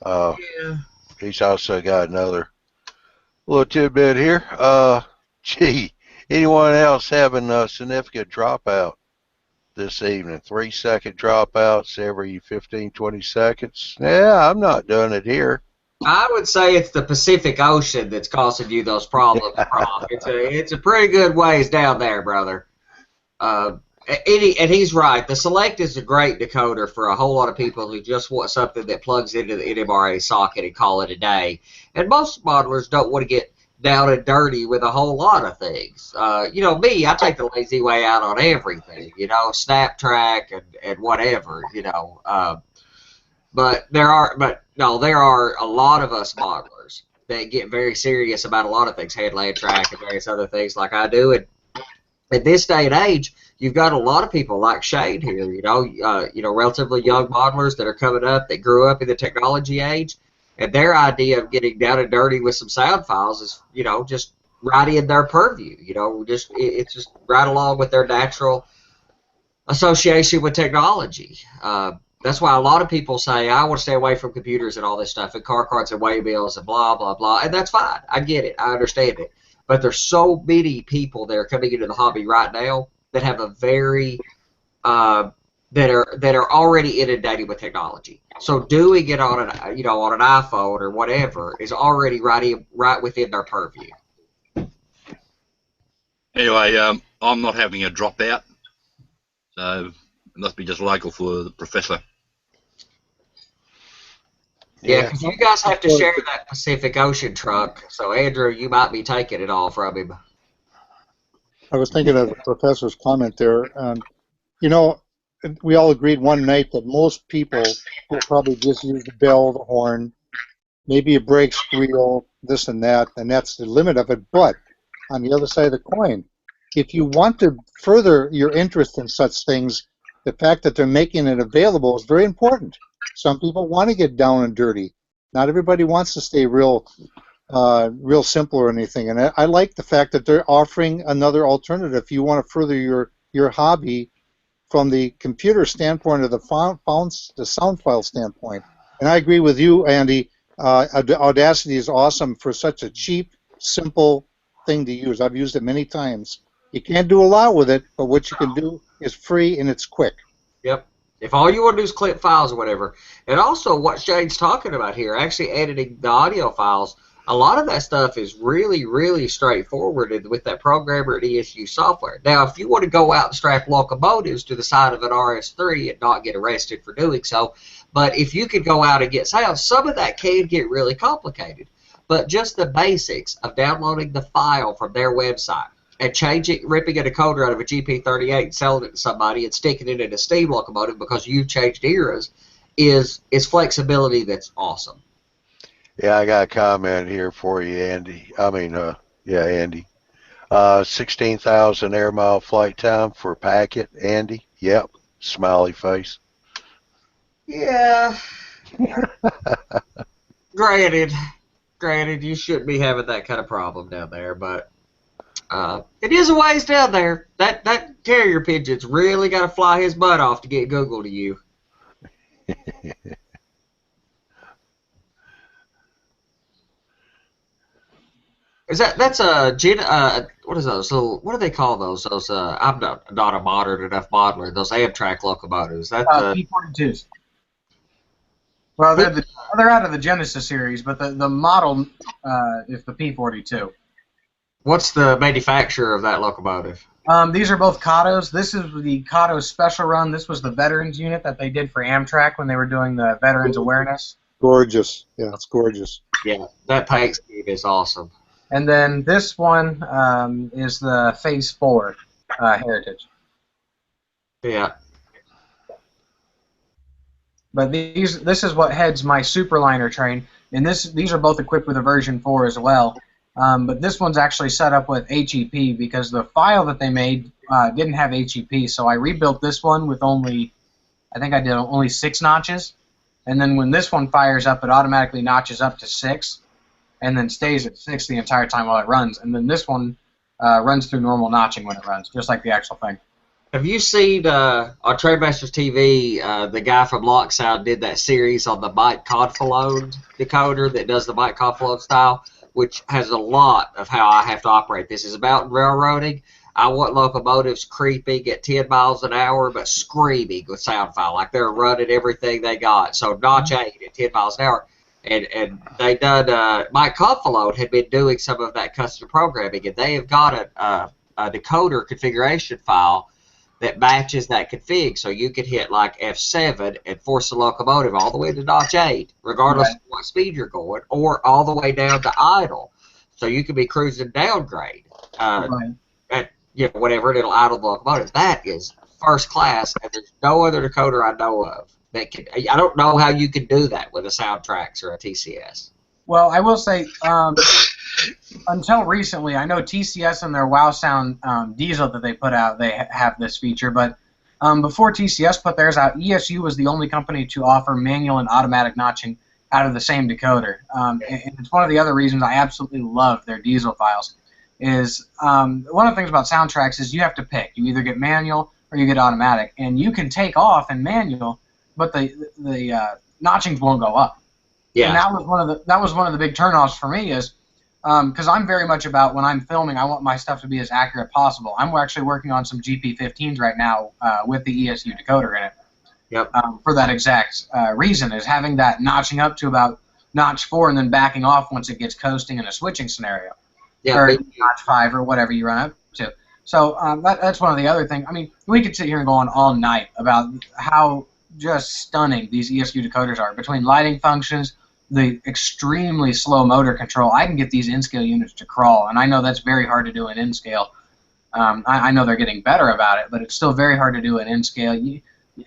Yeah. He's also got another little tidbit here. Gee, anyone else having a significant dropout this evening? 3-second dropouts every 15, 20 seconds. Yeah, I'm not doing it here. I would say it's the Pacific Ocean that's causing you those problems, Brock. It's a pretty good ways down there, brother. And he's right. The Select is a great decoder for a whole lot of people who just want something that plugs into the NMRA socket and call it a day. And most modelers don't want to get down and dirty with a whole lot of things. You know, me, I take the lazy way out on everything. You know, snap track and whatever. You know, but there are a lot of us modelers that get very serious about a lot of things, headland track and various other things like I do. And at this day and age, you've got a lot of people like Shane here, you know, relatively young modelers that are coming up that grew up in the technology age, and their idea of getting down and dirty with some sound files is, you know, just right in their purview. You know, it's just right along with their natural association with technology. That's why a lot of people say, I want to stay away from computers and all this stuff, and car carts and waybills and blah, blah, blah. And that's fine. I get it. I understand it. But there's so many people that are coming into the hobby right now that have a very, that are already inundated with technology. So doing it on an, you know, on an iPhone or whatever is already right within their purview. Anyway, I'm not having a dropout, so it must be just local for the professor. Yeah, because you guys have to share that Pacific Ocean truck. So, Andrew, you might be taking it all from him. I was thinking of the professor's comment there. You know, we all agreed one night that most people will probably just use the bell, the horn, maybe a brake squeal, this and that's the limit of it. But on the other side of the coin, if you want to further your interest in such things, the fact that they're making it available is very important. Some people want to get down and dirty. Not everybody wants to stay real simple or anything. And I like the fact that they're offering another alternative. If you want to further your hobby from the computer standpoint or the sound file standpoint. And I agree with you, Andy. Audacity is awesome for such a cheap, simple thing to use. I've used it many times. You can't do a lot with it, but what you can do is free and it's quick. Yep. If all you want to do is clip files or whatever. And also what Shane's talking about here, actually editing the audio files, a lot of that stuff is really, really straightforward with that programmer and ESU software. Now, if you want to go out and strap locomotives to the side of an RS3 and not get arrested for doing so, but if you could go out and get sound, some of that can get really complicated. But just the basics of downloading the file from their website and ripping a decoder out of a GP38 and selling it to somebody and sticking it in a steam locomotive because you've changed eras is flexibility that's awesome. Yeah, I got a comment here for you, Andy. Andy. 16,000 air mile flight time for packet, Andy. Yep. Smiley face. Yeah. Granted, you shouldn't be having that kind of problem down there, but it is a ways down there. That carrier pigeon's really got to fly his butt off to get Google to you. That's a what is those? So what do they call those? Those I'm not a modern enough modeler. Those Amtrak locomotives. That P-42s. Well, they're out of the Genesis series, but the model is the P-42. What's the manufacturer of that locomotive? These are both Katos. This is the Kato Special Run. This was the Veterans unit that they did for Amtrak when they were doing the Veterans Awareness. Gorgeous. Yeah, it's gorgeous. Yeah, that paint scheme is awesome. And then this one is the Phase 4 Heritage. Yeah. But this is what heads my Superliner train, and these are both equipped with a version 4 as well. But this one's actually set up with HEP because the file that they made didn't have HEP, so I rebuilt this one with only 6 notches. And then when this one fires up, it automatically notches up to 6, and then stays at 6 the entire time while it runs. And then this one runs through normal notching when it runs, just like the actual thing. Have you seen on Trademasters TV, the guy from Locksound did that series on the Mike Confalone decoder that does the Mike Confalone style, which has a lot of how I have to operate. This is about railroading. I want locomotives creeping at 10 miles an hour, but screaming with sound file, like they're running everything they got. So notch 8 at 10 miles an hour. And they done, Mike Confalone had been doing some of that custom programming, and they have got a decoder configuration file that matches that config, so you could hit like F7 and force the locomotive all the way to notch 8, regardless of what speed you're going, or all the way down to idle. So you could be cruising downgrade at whatever, and it'll idle the locomotive. That is first class, and there's no other decoder I know of that can. I don't know how you can do that with a Soundtrax or a TCS. Well, I will say, until recently, I know TCS and their Wow Sound diesel that they put out, they have this feature, but before TCS put theirs out, ESU was the only company to offer manual and automatic notching out of the same decoder. And it's one of the other reasons I absolutely love their diesel files. Is one of the things about Soundtrax is you have to pick. You either get manual or you get automatic, and you can take off in manual, but the notchings won't go up. Yeah. And that was one of the big turnoffs for me is because I'm very much about when I'm filming, I want my stuff to be as accurate possible. I'm actually working on some GP15s right now with the ESU decoder in it. Yep. For that exact reason, is having that notching up to about notch 4 and then backing off once it gets coasting in a switching scenario. Yeah. Or notch 5 or whatever you run up to. So that's one of the other things. I mean, we could sit here and go on all night about how just stunning these ESU decoders are. Between lighting functions, the extremely slow motor control, I can get these in-scale units to crawl, and I know that's very hard to do in in-scale. I know they're getting better about it, but it's still very hard to do in in-scale.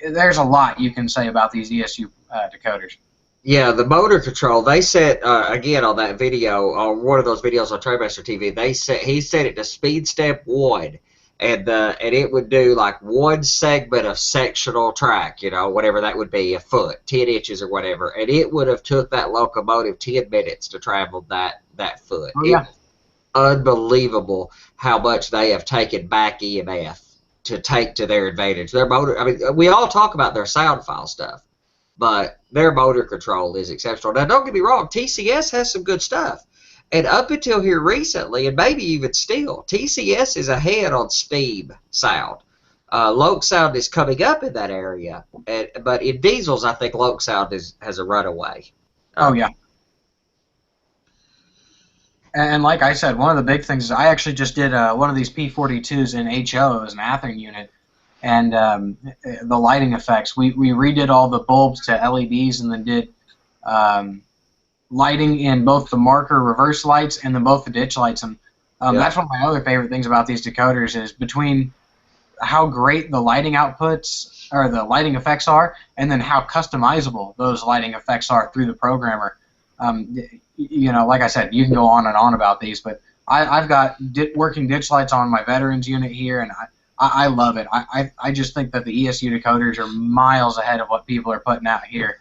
There's a lot you can say about these ESU decoders. Yeah, the motor control, they set, again, on that video, on one of those videos on Trademaster TV, he set it to speed step 1, and it would do like one segment of sectional track, whatever that would be, a foot, 10 inches or whatever, and it would have took that locomotive 10 minutes to travel that foot. Oh, yeah. It was unbelievable how much they have taken back EMF to take to their advantage. Their motor, I mean, we all talk about their sound file stuff, but their motor control is exceptional. Now, don't get me wrong, TCS has some good stuff. And up until here recently, and maybe even still, TCS is ahead on steam sound. Loc sound is coming up in that area, but in diesels, I think Loc sound has a runaway. Oh, yeah. And like I said, one of the big things is I actually just did one of these P42s in HO. It was an Athearn unit. And the lighting effects, we redid all the bulbs to LEDs and then did lighting in both the marker reverse lights and then both the ditch lights. And that's one of my other favorite things about these decoders is between how great the lighting outputs or the lighting effects are and then how customizable those lighting effects are through the programmer. Like I said, you can go on and on about these, but I've got working ditch lights on my veterans unit here, and I love it. I just think that the ESU decoders are miles ahead of what people are putting out here,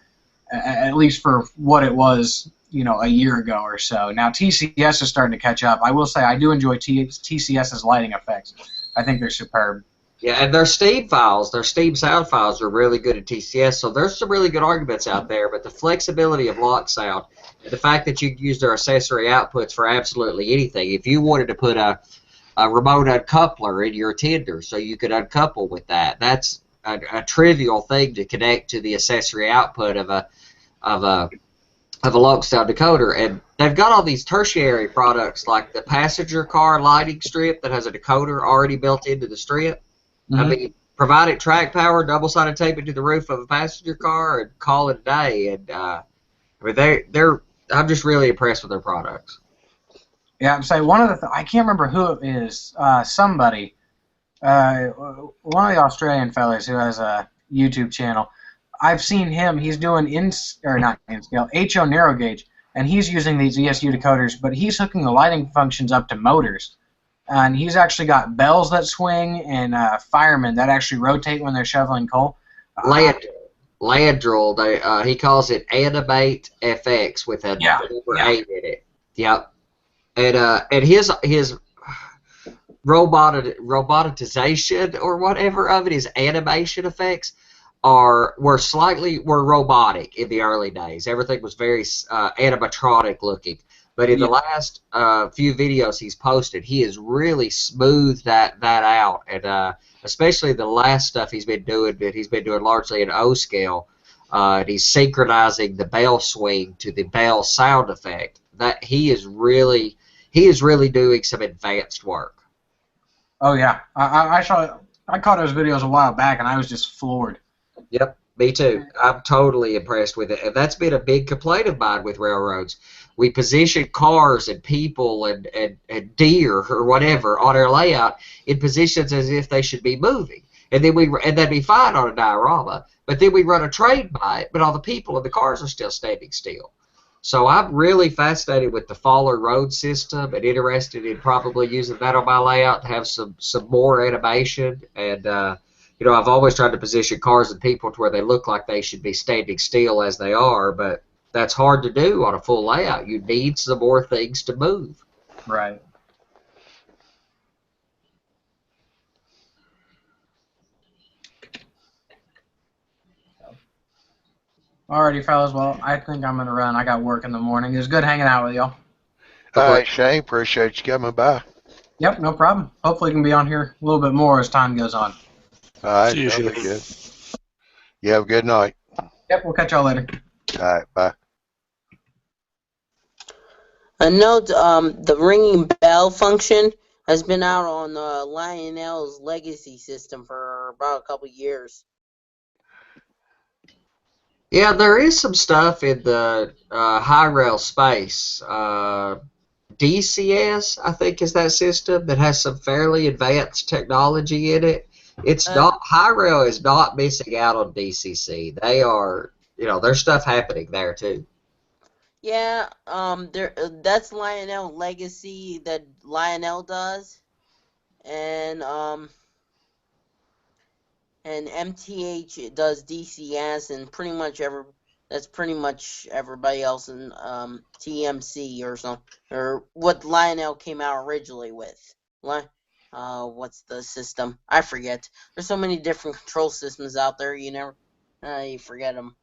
at least for what it was, a year ago or so. Now TCS is starting to catch up. I will say I do enjoy TCS's lighting effects. I think they're superb. Yeah, and their Steam files, their Steam sound files are really good at TCS, so there's some really good arguments out there, but the flexibility of Loc sound, and the fact that you can use their accessory outputs for absolutely anything. If you wanted to put a remote uncoupler in your tender so you could uncouple with that, that's a trivial thing to connect to the accessory output of a Loc sound decoder. And they've got all these tertiary products like the passenger car lighting strip that has a decoder already built into the strip. Mm-hmm. I mean, provide it track power, double-sided tape it to the roof of a passenger car, and call it a day. And I'm just really impressed with their products. Yeah, I'm saying one of the I can't remember who it is. Somebody, one of the Australian fellas who has a YouTube channel. I've seen him. He's doing not in-scale, HO narrow gauge, and he's using these ESU decoders, but he's hooking the lighting functions up to motors. And he's actually got bells that swing and firemen that actually rotate when they're shoveling coal. Landrel. He calls it Animate FX with a number 8 in it. Yep. And his robotization or whatever of it, his animation effects were robotic in the early days. Everything was very animatronic looking. But in the last few videos he's posted, he has really smoothed that out, and especially the last stuff he's been doing largely in O scale. And he's synchronizing the bell swing to the bell sound effect. That he is really doing some advanced work. Oh yeah, I caught those videos a while back, and I was just floored. Yep, me too. I'm totally impressed with it, and that's been a big complaint of mine with railroads. We position cars and people and deer or whatever on our layout in positions as if they should be moving, and that'd be fine on a diorama. But then we run a train by it, but all the people and the cars are still standing still. So I'm really fascinated with the Faller road system and interested in probably using that on my layout to have some more animation. And I've always tried to position cars and people to where they look like they should be standing still as they are, but that's hard to do on a full layout. You need some more things to move. Right. Alrighty, fellas. Well, I think I'm gonna run. I got work in the morning. It was good hanging out with y'all. All right, Shane. Appreciate you coming by. Yep, no problem. Hopefully, we can be on here a little bit more as time goes on. All right, See you, that'll be Shane. good. You have a good night. Yep, we'll catch y'all later. All right, bye. A note: the ringing bell function has been out on Lionel's legacy system for about a couple years. Yeah, there is some stuff in the high rail space. DCS, I think, is that system that has some fairly advanced technology in it. It's not high rail is not missing out on DCC. They are, there's stuff happening there too. Yeah, that's Lionel legacy that Lionel does, and MTH does DCS, and that's pretty much everybody else in TMC or something, or what Lionel came out originally with. What's the system? I forget. There's so many different control systems out there. You forget them.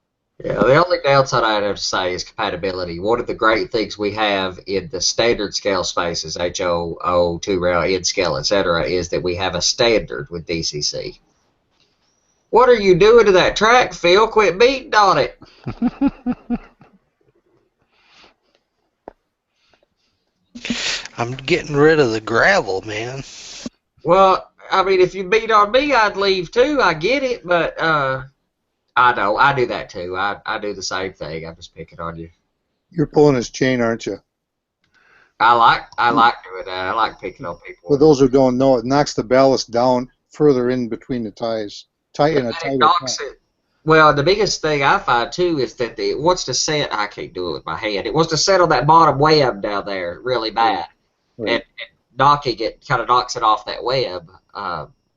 Yeah, the only downside I'd have to say is compatibility. One of the great things we have in the standard scale spaces, HO, 2 rail, N scale, etc., is that we have a standard with DCC. What are you doing to that track, Phil? Quit beating on it. I'm getting rid of the gravel, man. Well, I mean, if you beat on me, I'd leave too. I get it, but I know. I do that too. I do the same thing. I'm just picking on you. You're pulling his chain, aren't you? I like doing that. I like picking on people. For those who don't know, it knocks the ballast down further in between the ties. Well, the biggest thing I find too is that it wants to set. I can't do it with my hand. It wants to set on that bottom web down there really bad, and knocking it kind of knocks it off that web.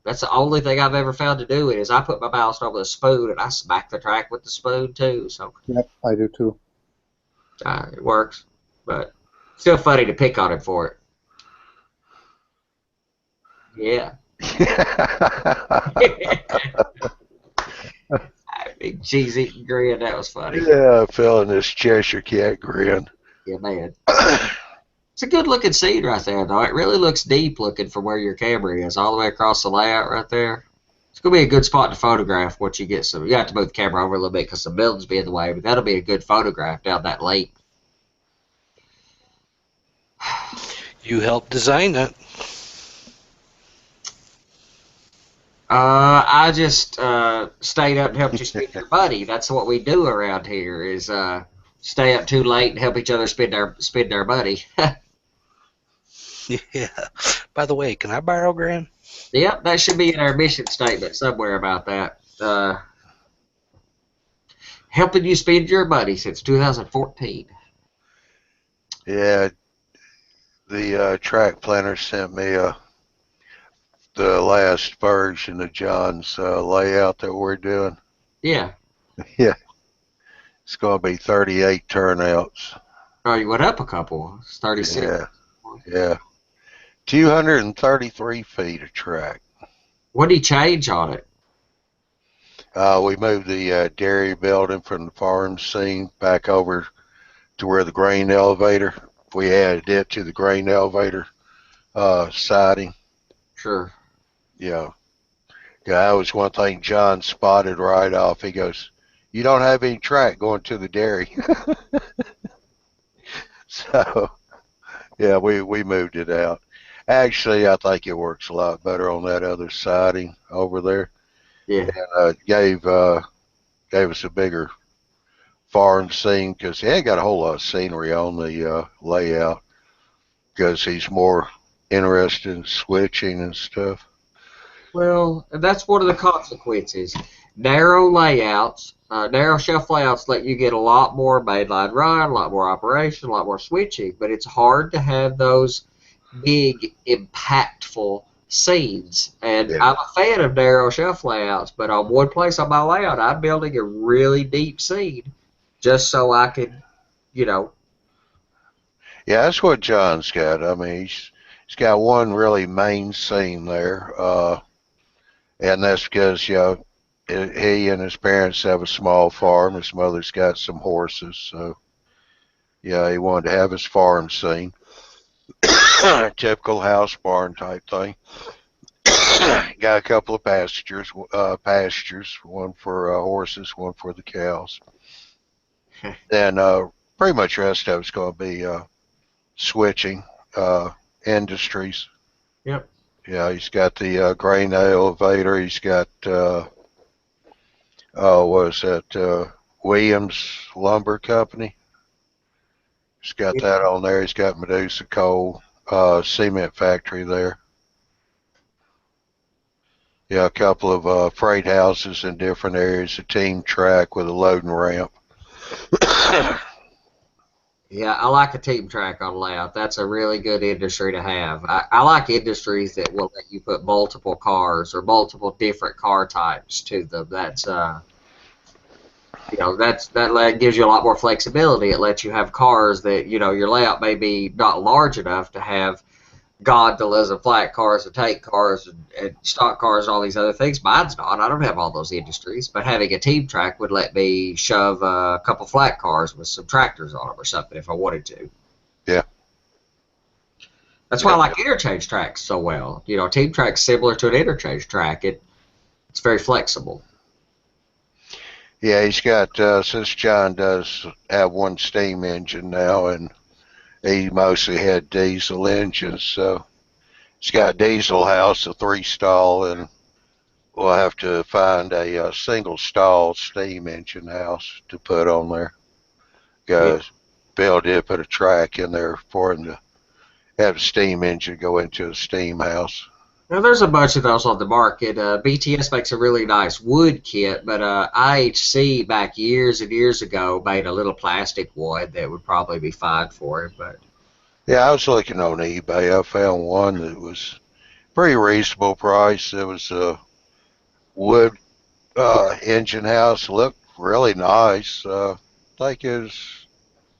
That's the only thing I've ever found to do it is I put my ballast over the spoon and I smack the track with the spoon too. So yep, I do too. It works, but still funny to pick on him for it. Yeah. Big cheese eating grin. That was funny. Yeah, Phil and this Cheshire cat grin. Yeah, man. It's a good looking scene right there, though. It really looks deep looking from where your camera is, all the way across the layout right there. It's going to be a good spot to photograph once you get some. You have to move the camera over a little bit because the buildings be in the way, but that'll be a good photograph down that lake. You helped design it. I just stayed up and helped you spend your money. That's what we do around here is stay up too late and help each other spend our money. Yeah. By the way, can I borrow Graham? Yep, that should be in our mission statement somewhere about that. Helping you spend your money since 2014. Yeah, the track planner sent me the last version of John's layout that we're doing. Yeah. Yeah, it's going to be 38 turnouts. Oh, you went up a couple. It's 36. Yeah, yeah. 233 feet of track. What did he change on it? We moved the dairy building from the farm scene back over to where the grain elevator. We added it to the grain elevator siding. Sure. Yeah. Yeah, that was one thing John spotted right off. He goes, "You don't have any track going to the dairy." So, yeah, we moved it out. Actually, I think it works a lot better on that other siding over there. Yeah. Gave us a bigger farm scene because he ain't got a whole lot of scenery on the layout because he's more interested in switching and stuff. Well, that's one of the consequences. Narrow layouts, narrow shelf layouts let you get a lot more mainline run, a lot more operation, a lot more switching, but it's hard to have those big, impactful scenes. And Yeah. I'm a fan of narrow shelf layouts, but on one place on my layout, I'm building a really deep scene just so I can, you know. Yeah, that's what John's got. I mean, he's got one really main scene there, and that's because he and his parents have a small farm. His mother's got some horses, so yeah, he wanted to have his farm scene, typical house barn type thing. Got a couple of pastures, one for horses, one for the cows. And pretty much the rest of it's going to be switching industries. Yep. Yeah, he's got the grain elevator. He's got what is that? Williams Lumber Company. He's got that on there. He's got Medusa Coal cement factory there. Yeah, a couple of freight houses in different areas. A team track with a loading ramp. Yeah, I like a team track on layout. That's a really good industry to have. I like industries that will let you put multiple cars or multiple different car types to them. That's that gives you a lot more flexibility. It lets you have cars that your layout may be not large enough to have gondolas and flat cars and tank cars and stock cars and all these other things. Mine's not. I don't have all those industries, but having a team track would let me shove a couple flat cars with some tractors on them or something if I wanted to. Yeah. That's why I like interchange tracks so well. A team track's similar to an interchange track. It's very flexible. Yeah, he's got, since John does have one steam engine now, and he mostly had diesel engines, so he's got a diesel house, a 3-stall, and we'll have to find a single-stall steam engine house to put on there. Because Bill did put a track in there for him to have a steam engine go into a steam house. Now, there's a bunch of those on the market. BTS makes a really nice wood kit, but IHC back years and years ago made a little plastic one that would probably be fine for it. But yeah, I was looking on eBay. I found one that was pretty reasonable price. It was a wood engine house. Looked really nice. I think it was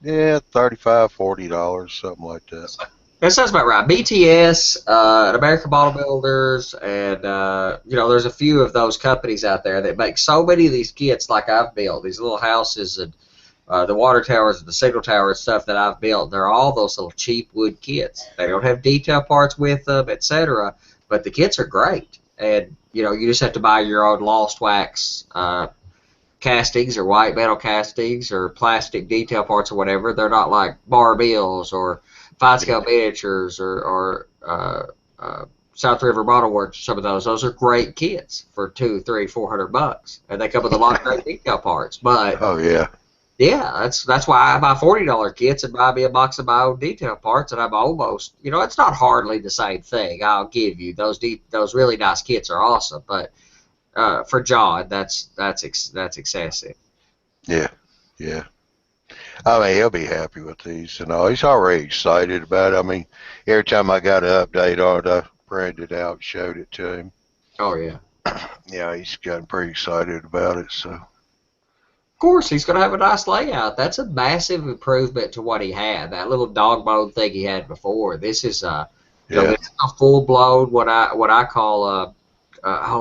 $35, $40, something like that. that sounds about right. BTS, and American Bottle Builders, and there's a few of those companies out there that make so many of these kits like I've built, these little houses and the water towers and the signal tower and stuff that I've built. They're all those little cheap wood kits. They don't have detail parts with them, etc. But the kits are great, and you just have to buy your own lost wax castings or white metal castings or plastic detail parts or whatever. They're not like bar mills or fine scale miniatures or South River Model Works. Some of those are great kits for $200, $300, $400, and they come with a lot of great detail parts. But oh yeah, that's why I buy $40 kits and buy me a box of my own detail parts, and I'm almost it's not hardly the same thing. I'll give you those really nice kits are awesome, but for John, that's excessive. Yeah. I mean, he'll be happy with these and all. He's already excited about it. I mean, every time I got an update on it, I printed it out and showed it to him. Oh, yeah. Yeah, he's gotten pretty excited about it, so. Of course, he's going to have a nice layout. That's a massive improvement to what he had. That little dog bone thing he had before. This is you know, this is a full blown what I call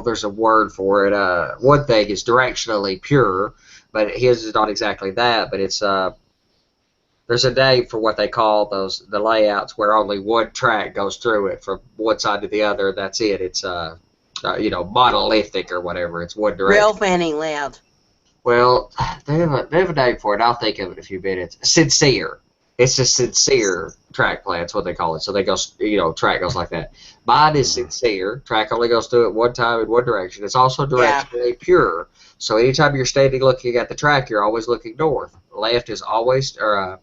there's a word for it. One thing is directionally pure, but his is not exactly that. But it's there's a name for what they call the layouts where only one track goes through it from one side to the other. That's it. It's you know, monolithic or whatever. It's one direction. Rail fanning layout. Well, they have a name for it. I'll think of it in a few minutes. Sincere. It's a sincere track plan. That's what they call it. So they go, you know, track goes like that. Mine is sincere. Track only goes through it one time in one direction. It's also directionally pure. So anytime you're standing looking at the track, you're always looking north. Left is always, or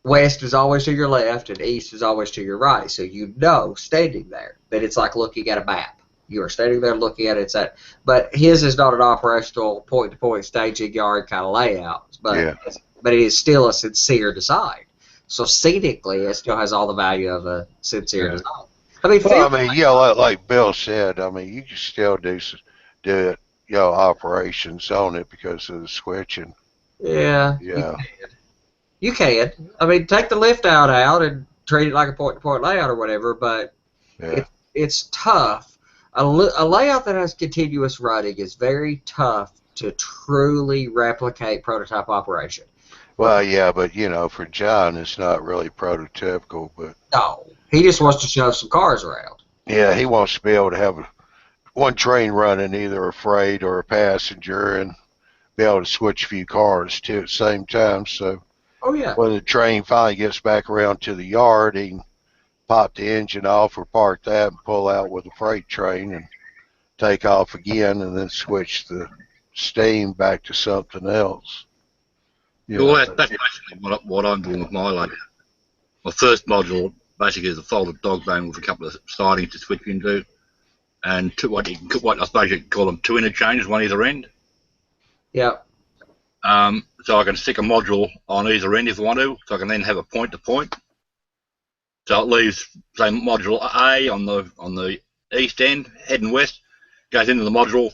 west is always to your left, and east is always to your right. So you know, standing there, that it's like looking at a map. You are standing there looking at it. It's that, but his is not an operational point-to-point staging yard kind of layout, but it is still a sincere design. So scenically, it still has all the value of a sincere design. I mean, like Bill said, I mean, you can still do it, you know, operations on it because of the switching. Yeah. You can. I mean, take the lift out and treat it like a point-to-point layout or whatever, but it's tough. A layout that has continuous running is very tough to truly replicate prototype operation. Well, yeah, but, you know, for John, it's not really prototypical, but... No, he just wants to shove some cars around. Yeah, he wants to be able to have one train running, either a freight or a passenger, and be able to switch a few cars, too, at the same time, so... Oh, yeah. When the train finally gets back around to the yard, he can pop the engine off or park that and pull out with a freight train and take off again and then switch the steam back to something else. Well, that's basically what I'm doing with my layout. My first module basically is a folded dog bone with a couple of sidings to switch into, and what I suppose you could call them two interchanges, one either end. Yep. So I can stick a module on either end if I want to, so I can then have a point-to-point. So it leaves, say, module A on the east end, heading west, goes into the module,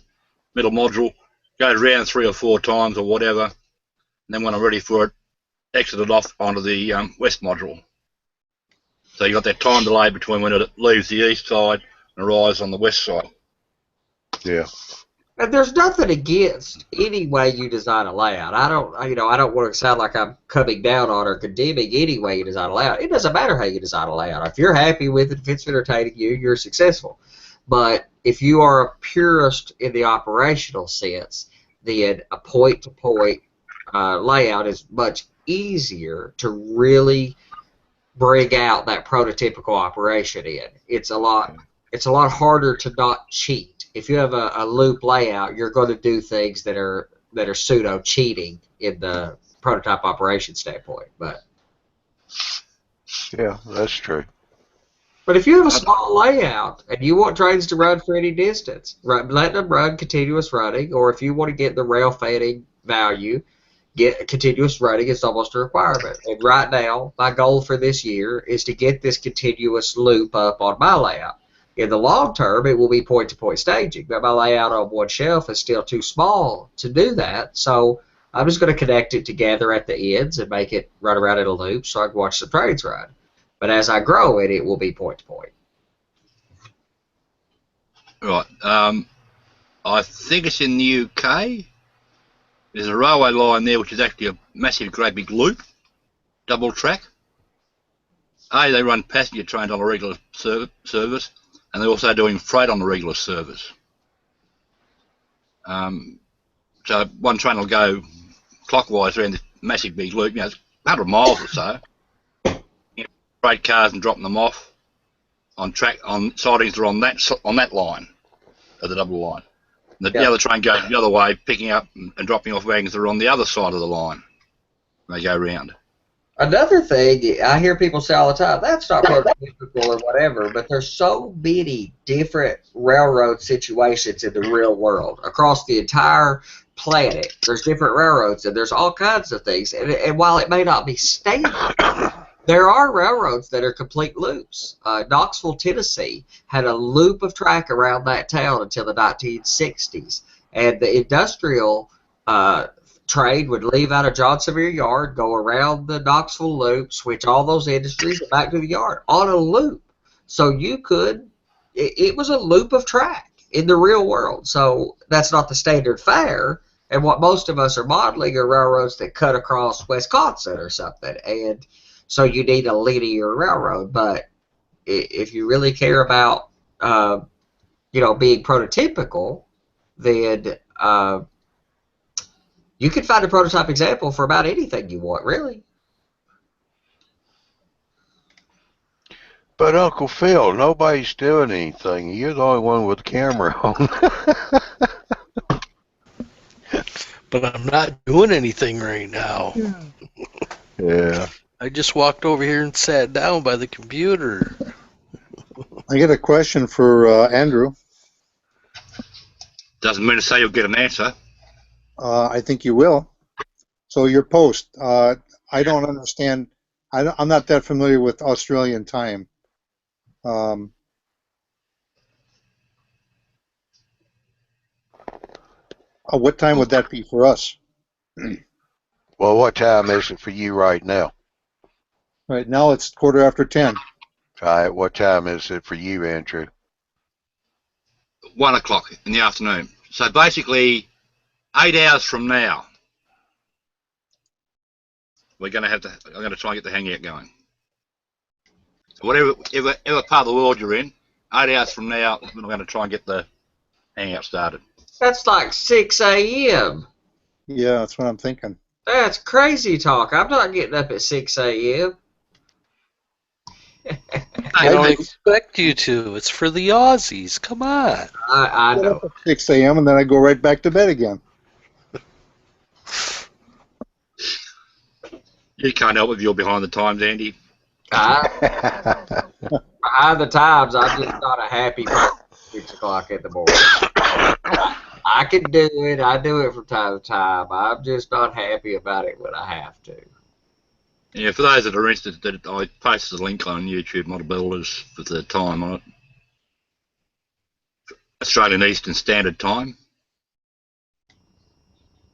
middle module, goes around 3 or 4 times or whatever, and then when I'm ready for it, exit it off onto the west module. So you've got that time delay between when it leaves the east side and arrives on the west side. Yeah. And there's nothing against any way you design a layout. I don't want to sound like I'm coming down on or condemning any way you design a layout. It doesn't matter how you design a layout. If you're happy with it, if it's entertaining you, you're successful. But if you are a purist in the operational sense, then a point-to-point layout is much easier to really bring out that prototypical operation in. It's a lot harder to not cheat. If you have a loop layout, you're going to do things that are pseudo cheating in the prototype operation standpoint. But yeah, that's true. But if you have a small layout and you want trains to run for any distance, let them run continuous running, or if you want to get the rail fanning value, get continuous running is almost a requirement. And right now, my goal for this year is to get this continuous loop up on my layout. In the long term, it will be point-to-point staging, but my layout on one shelf is still too small to do that, so I'm just going to connect it together at the ends and make it run around in a loop so I can watch the trains run. But as I grow it, it will be point-to-point. Right. I think it's in the UK. There's a railway line there which is actually a massive, great big loop, double track. They run passenger trains on a regular service, and they're also doing freight on the regular service. So one train will go clockwise around this massive big loop, it's 100 miles or so. Freight cars and dropping them off on sidings that are on that line, of the double line. And the other train goes the other way, picking up and dropping off wagons that are on the other side of the line. They go round. Another thing, I hear people say all the time, that's not prototypical or whatever, but there's so many different railroad situations in the real world. Across the entire planet, there's different railroads, and there's all kinds of things. And while it may not be standard, there are railroads that are complete loops. Knoxville, Tennessee had a loop of track around that town until the 1960s. And the industrial trade would leave out of Johnsonville Yard, go around the Knoxville Loop, switch all those industries back to the yard on a loop. So you could, it was a loop of track in the real world. So that's not the standard fare. And what most of us are modeling are railroads that cut across Wisconsin or something. And so you need a linear railroad. But if you really care about, being prototypical, then you can find a prototype example for about anything you want, really. But Uncle Phil, nobody's doing anything. You're the only one with the camera on. But I'm not doing anything right now. Yeah. I just walked over here and sat down by the computer. I get a question for Andrew. Doesn't mean to say you'll get an answer. I think you will. So your post, I don't understand. I'm not that familiar with Australian time. What time would that be for us? Well, what time is it for you right now? Right now it's 10:15. All right, what time is it for you, Andrew? 1 o'clock in the afternoon. So basically, 8 hours from now, I'm going to try and get the Hangout going. So whatever part of the world you're in, 8 hours from now, I'm going to try and get the Hangout started. That's like 6 a.m. Yeah, that's what I'm thinking. That's crazy talk. I'm not getting up at 6 a.m. I don't expect you to. It's for the Aussies. Come on. I Get know. up at 6 a.m. and then I go right back to bed again. You can't help if you're behind the times, Andy. Behind the times, I'm just not a happy person at 6 o'clock in the morning. I can do it. I do it from time to time. I'm just not happy about it when I have to. Yeah, for those that are interested, I posted a link on YouTube, Model Builders, with the time on it. Australian Eastern Standard Time.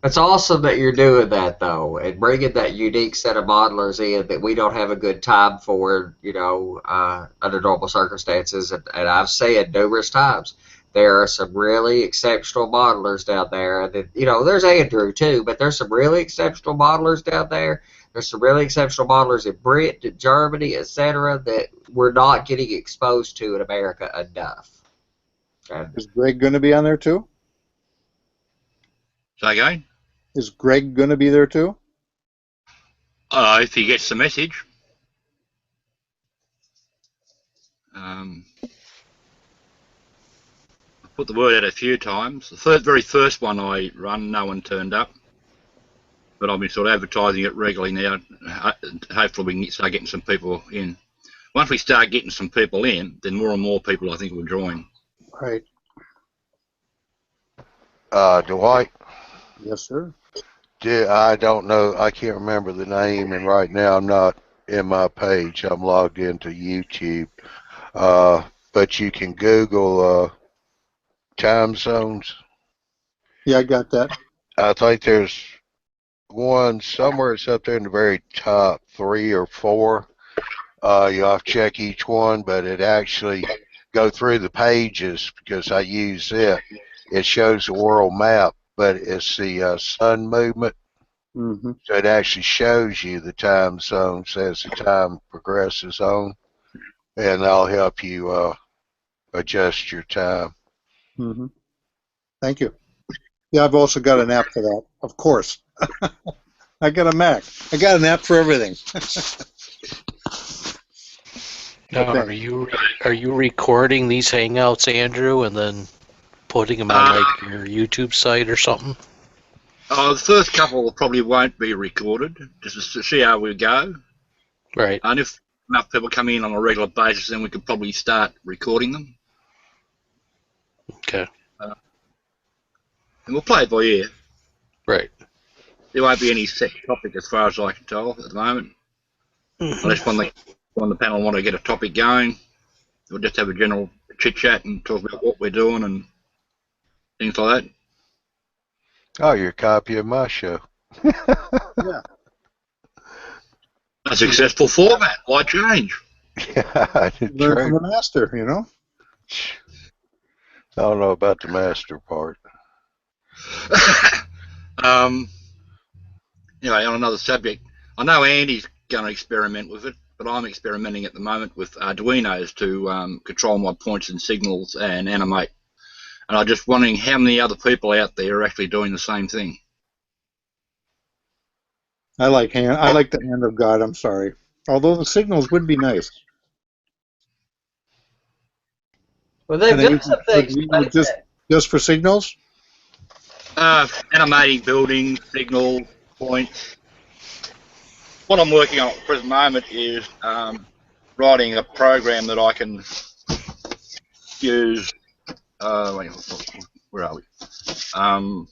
It's awesome that you're doing that, though, and bringing that unique set of modelers in that we don't have a good time for, under normal circumstances. And I've said numerous times, there are some really exceptional modelers down there. That, there's Andrew, too, but there's some really exceptional modelers down there. There's some really exceptional modelers in Britain, Germany, etc., that we're not getting exposed to in America enough. Okay. Is Greg going to be on there, too? Say again? Is Greg going to be there too? If he gets the message. I put the word out a few times. The very first one I run, no one turned up. But I've been sort of advertising it regularly now. Hopefully we can start getting some people in. Once we start getting some people in, then more and more people I think will join. Right. Dwight? Yes, sir. I don't know. I can't remember the name, and right now I'm not in my page. I'm logged into YouTube. But you can Google time zones. Yeah, I got that. I think there's one somewhere. It's up there in the very top 3 or 4. You have to check each one, but it actually go through the pages because I use it. It shows the world map, but it's the sun movement. Mm-hmm. So it actually shows you the time zones as the time progresses on, and that'll help you adjust your time. Mm-hmm. Thank you. Yeah, I've also got an app for that, of course. I got a Mac. I got an app for everything. Now, are you recording these Hangouts, Andrew, and then putting them on like your YouTube site or something? The first couple probably won't be recorded, just to see how we go. Right. And if enough people come in on a regular basis, then we could probably start recording them. Okay. And we'll play it by ear. Right. There won't be any set topic as far as I can tell at the moment. Unless one on the panel want to get a topic going, we'll just have a general chit-chat and talk about what we're doing and things like that. Oh, you're a copy of my show. Yeah. A successful format. Why change? Yeah, I did Learn from true. the master, you know? I don't know about the master part. um, anyway, on another subject, I know Andy's going to experiment with it, but I'm experimenting at the moment with Arduinos to control my points and signals and animate. And I'm just wondering how many other people out there are actually doing the same thing. I like the hand of God, I'm sorry. Although the signals would be nice. Well, they've And done then some things to Arduino make that. just for signals? Animating buildings, signals, points. What I'm working on at the present moment is writing a program that I can use. Wait, where are we? An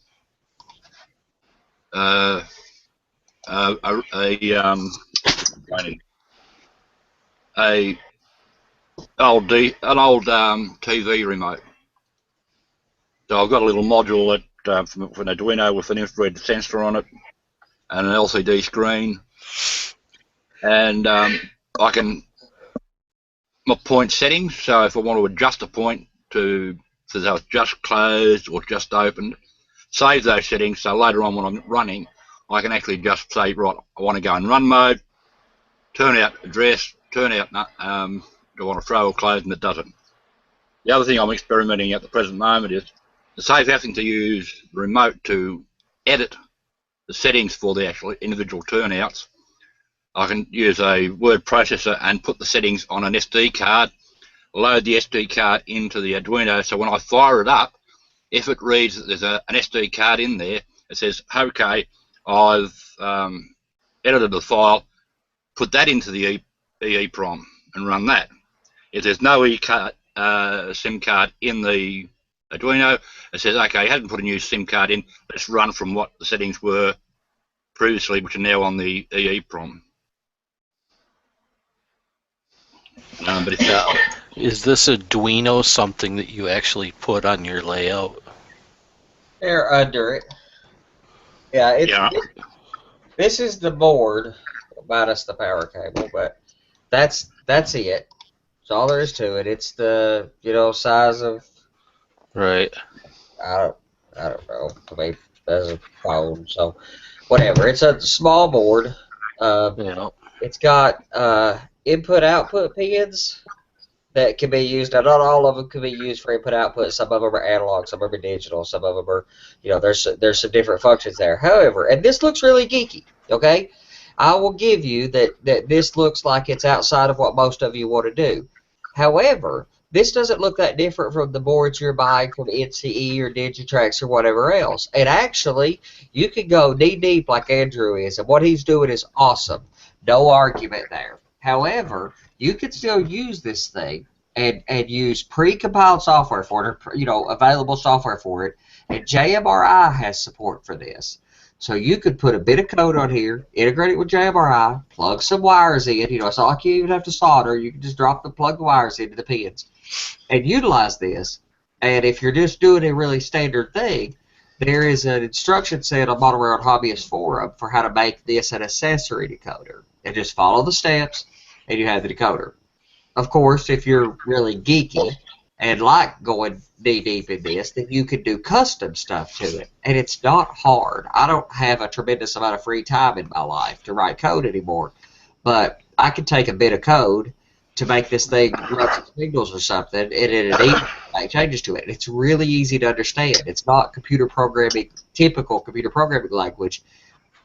old TV remote. So I've got a little module that from an Arduino with an infrared sensor on it and an LCD screen, and I can my point settings. So if I want to adjust a point to so that it's just closed or just opened, save those settings. So later on when I'm running, I can actually just say, right, I want to go in run mode, turn out address, turn out do I want to throw or close, and it doesn't. The other thing I'm experimenting at the present moment is to save having to use the remote to edit the settings for the actual individual turnouts. I can use a word processor and put the settings on an SD card, load the SD card into the Arduino, so when I fire it up, if it reads that there's an SD card in there, it says, okay, I've edited the file, put that into the EEPROM and run that. If there's no SIM card in the Arduino, it says, okay, it hasn't put a new SIM card in, let's run from what the settings were previously, which are now on the EEPROM. But Now, is this Arduino something that you actually put on your layout? They're under it. Yeah, this is the board minus the power cable, but that's it. That's all there is to it. It's the size of Right. I don't know. I mean, as a phone, so whatever. It's a small board. Yeah. It's got input-output pins that can be used. Now, not all of them can be used for input-output. Some of them are analog, some of them are digital, some of them are, there's some different functions there. However, and this looks really geeky, okay? I will give you that this looks like it's outside of what most of you want to do. However, this doesn't look that different from the boards you're buying from NCE or Digitrax or whatever else. And actually, you can go knee-deep like Andrew is, and what he's doing is awesome. No argument there. However, you can still use this thing and use pre-compiled software for it, or, available software for it, and JMRI has support for this. So you could put a bit of code on here, integrate it with JMRI, plug some wires in. It's not like you even have to solder. You can just plug the wires into the pins and utilize this. And if you're just doing a really standard thing, there is an instruction set on Model Railroad Hobbyist Forum for how to make this an accessory decoder. And just follow the steps, and you have the decoder. Of course, if you're really geeky and like going knee-deep in this, then you can do custom stuff to it. And it's not hard. I don't have a tremendous amount of free time in my life to write code anymore. But I can take a bit of code to make this thing run some signals or something, and it make changes to it. It's really easy to understand. It's not typical computer programming language.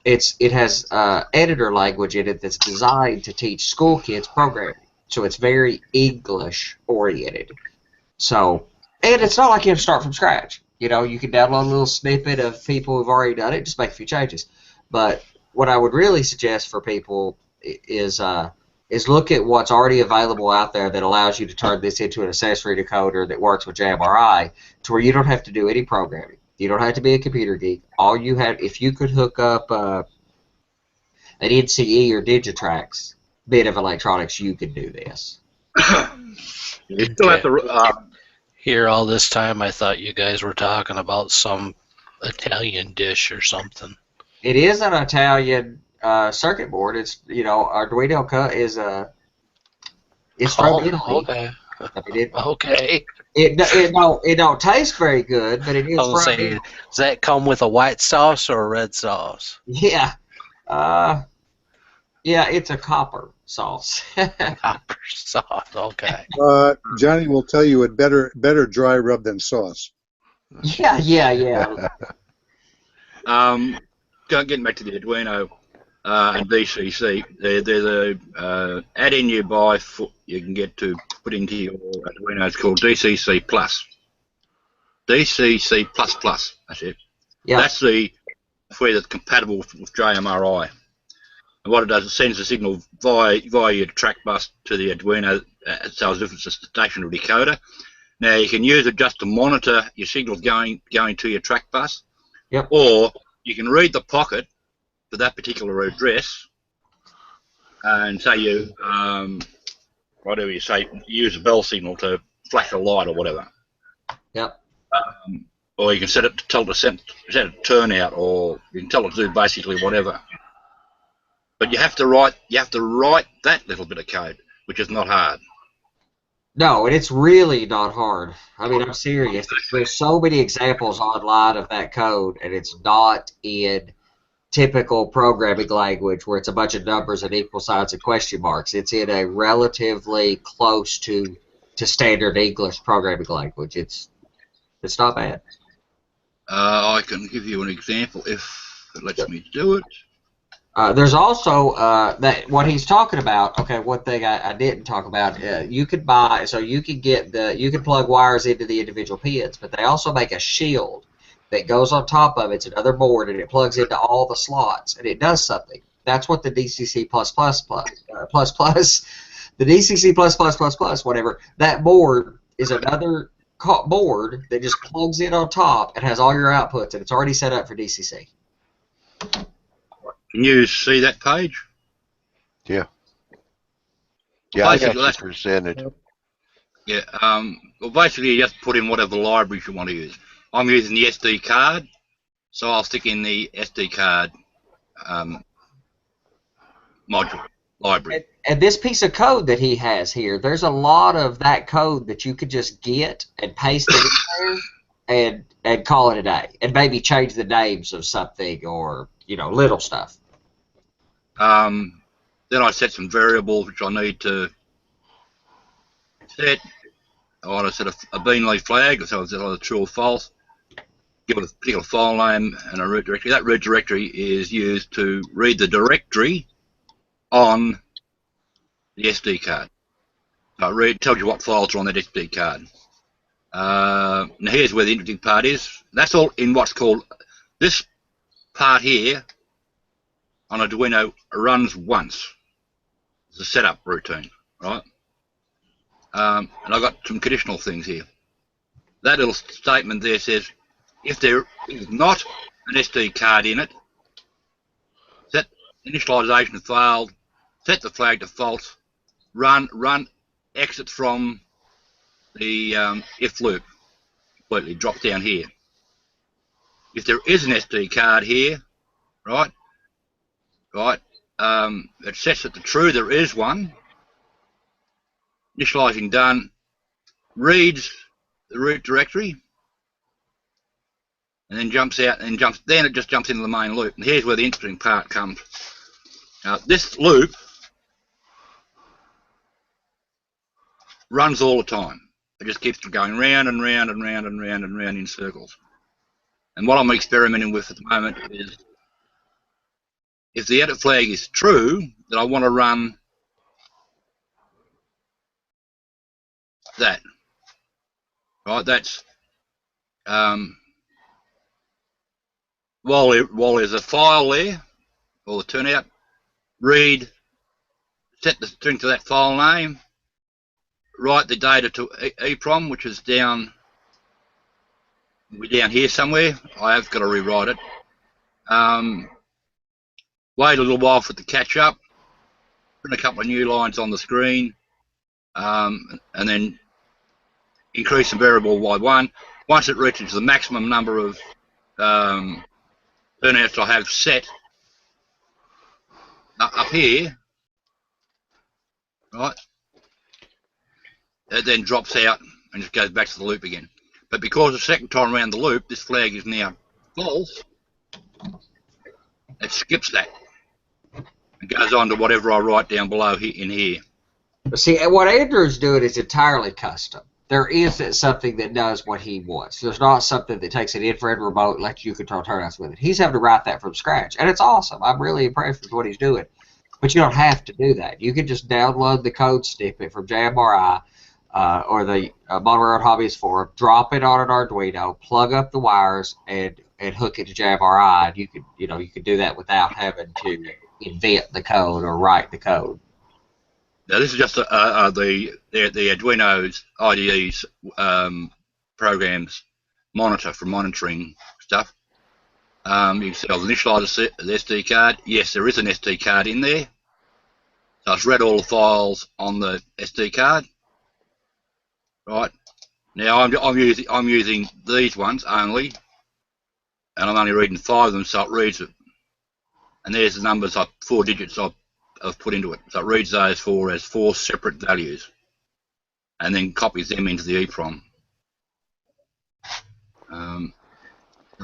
It has editor language in it that's designed to teach school kids programming. So it's very English-oriented. So, and it's not like you have to start from scratch. You can download a little snippet of people who've already done it, just make a few changes. But what I would really suggest for people is look at what's already available out there that allows you to turn this into an accessory decoder that works with JMRI to where you don't have to do any programming. You don't have to be a computer geek. All you have, if you could hook up an NCE or Digitrax bit of electronics, you could do this. You still have to. Here all this time, I thought you guys were talking about some Italian dish or something. It is an Italian circuit board. It's Arduino is it's from Italy. Okay. I mean, Okay. it don't taste very good, but it I is was from saying, Italy. does that come with a white sauce or a red sauce? Yeah. Yeah, it's a copper sauce. Copper sauce. Okay. Johnny will tell you it better dry rub than sauce. Yeah. Getting back to the Arduino and DCC, there's a add-in you buy you can get to put into your Arduino. It's called DCC Plus. DCC Plus. That's it. Yeah. That's the software that's compatible with JMRI. And what it does, it sends a signal via your track bus to the Arduino, so as if it's a stationary decoder. Now you can use it just to monitor your signals going to your track bus. Yep. Or you can read the pocket for that particular address, and say you whatever you say, use a bell signal to flash a light or whatever. Yep. Or you can set it to tell set a turnout, or you can tell it to do basically whatever. But you have to write that little bit of code, which is not hard. No, and it's really not hard. I mean, I'm serious. There's so many examples online of that code, and it's not in typical programming language where it's a bunch of numbers and equal signs and question marks. It's in a relatively close to standard English programming language. It's not bad. I can give you an example if it lets me do it. There's also that what he's talking about. Okay, one thing I didn't talk about. You could buy, so you could plug wires into the individual pins, but they also make a shield that goes on top of it. It's another board, and it plugs into all the slots, and it does something. That's what the DCC plus, the DCC plus, whatever. That board is another board that just plugs in on top and has all your outputs, and it's already set up for DCC. Can you see that page? Yeah. Yeah, I got Basically, you presented. Yeah. Well, basically, you just put in whatever libraries you want to use. I'm using the SD card, so I'll stick in the SD card module library. And this piece of code that he has here, there's a lot of that code that you could just get and paste it in there and call it a day, and maybe change the names of something or little stuff. Then I set some variables which I need to set. I want to set a bean leaf flag, so it's either true or false. Give it a particular file name and a root directory. That root directory is used to read the directory on the SD card. So it tells you what files are on that SD card. Now here's where the interesting part is. That's all in what's called, this part here on Arduino runs once. It's a setup routine, right? And I've got some conditional things here. That little statement there says, if there is not an SD card in it, set initialization failed, set the flag to false, run exit from the if loop, completely drop down here. If there is an SD card here, right, it sets it to true, there is one, initializing done, reads the root directory, and then jumps out and then it just jumps into the main loop. And here's where the interesting part comes. Now this loop runs all the time. It just keeps going round and round and round and round and round in circles. And what I'm experimenting with at the moment is, if the edit flag is true, that I want to run that. Right, that's while there's a file there, or the turnout, read, set the string to that file name, write the data to EEPROM, which is down here somewhere. I have got to rewrite it. Wait a little while for it to catch up, print a couple of new lines on the screen, and then increase the variable by 1. Once it reaches the maximum number of burnouts I have set up here, right, it then drops out and just goes back to the loop again. But because the second time around the loop, this flag is now false, it skips that. It goes on to whatever I write down below in here. But see, what Andrew's doing is entirely custom. There isn't something that does what he wants. There's not something that takes an infrared remote and lets you control turnouts with it. He's having to write that from scratch, and it's awesome. I'm really impressed with what he's doing. But you don't have to do that. You can just download the code snippet from JMRI or the Model Railroad Hobbyist Forum, drop it on an Arduino, plug up the wires, and hook it to JMRI. And you could do that without having to invent the code or write the code. Now this is just the Arduino's IDE's programs monitor for monitoring stuff. You can see I've initialized the SD card. Yes, there is an SD card in there. So it's read all the files on the SD card. Right. Now I'm using these ones only, and I'm only reading 5 of them, so it reads it. And there's the numbers, 4 digits I've put into it. So it reads those as 4 separate values, and then copies them into the EEPROM. So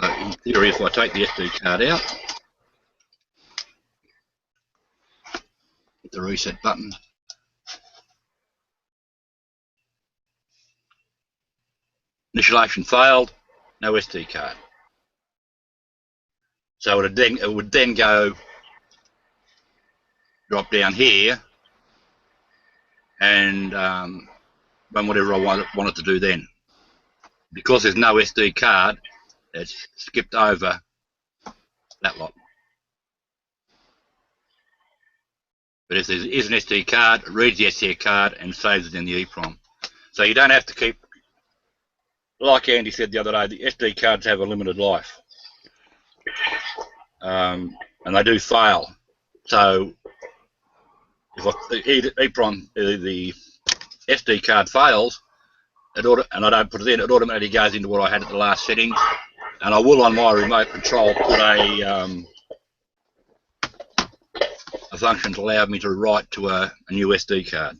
in theory, if I take the SD card out, hit the reset button, initialization failed, no SD card. So it would then go drop down here and run whatever I want it to do then. Because there's no SD card, it's skipped over that lot. But if there is an SD card, it reads the SD card and saves it in the EEPROM. So you don't have to keep, like Andy said the other day, the SD cards have a limited life. And they do fail. So if the EEPROM, the SD card fails, and I don't put it in, it automatically goes into what I had at the last settings. And I will, on my remote control, put a function to allow me to write to a new SD card.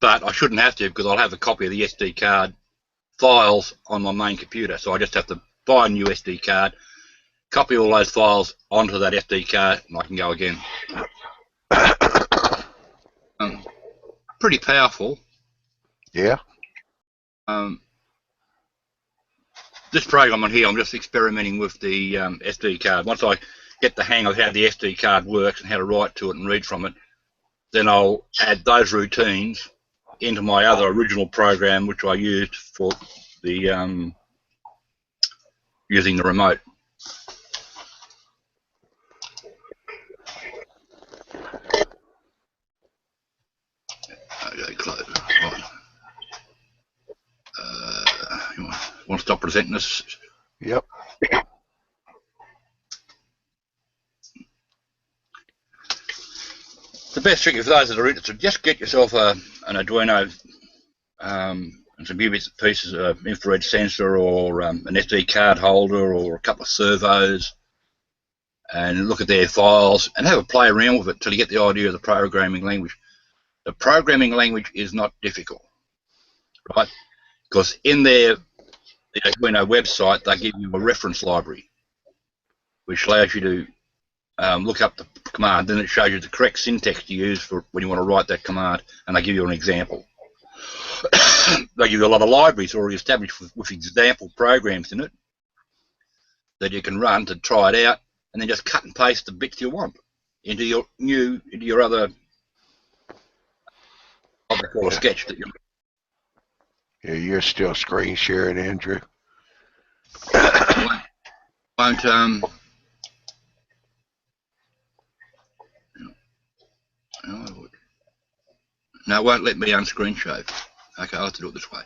But I shouldn't have to, because I'll have a copy of the SD card files on my main computer. So I just have to buy a new SD card, copy all those files onto that SD card, and I can go again. Pretty powerful. Yeah. This program on here, I'm just experimenting with the SD card. Once I get the hang of how the SD card works and how to write to it and read from it, then I'll add those routines into my other original program, which I used for the using the remote. Okay, close. Right. You want to stop presenting this? Yep. The best trick for those that are interested, just get yourself an Arduino and some pieces of infrared sensor or an SD card holder or a couple of servos, and look at their files and have a play around with it till you get the idea of the programming language. The programming language is not difficult, right? Because in their Arduino website, they give you a reference library, which allows you to look up the command. Then it shows you the correct syntax to use for when you want to write that command, and they give you an example. They give you a lot of libraries already established with example programs in it that you can run to try it out, and then just cut and paste the bits you want into your other or sketch that you. Yeah, you're still screen sharing, Andrew. Won't no, it won't let me unscreen share. Okay, I'll have to do it this way.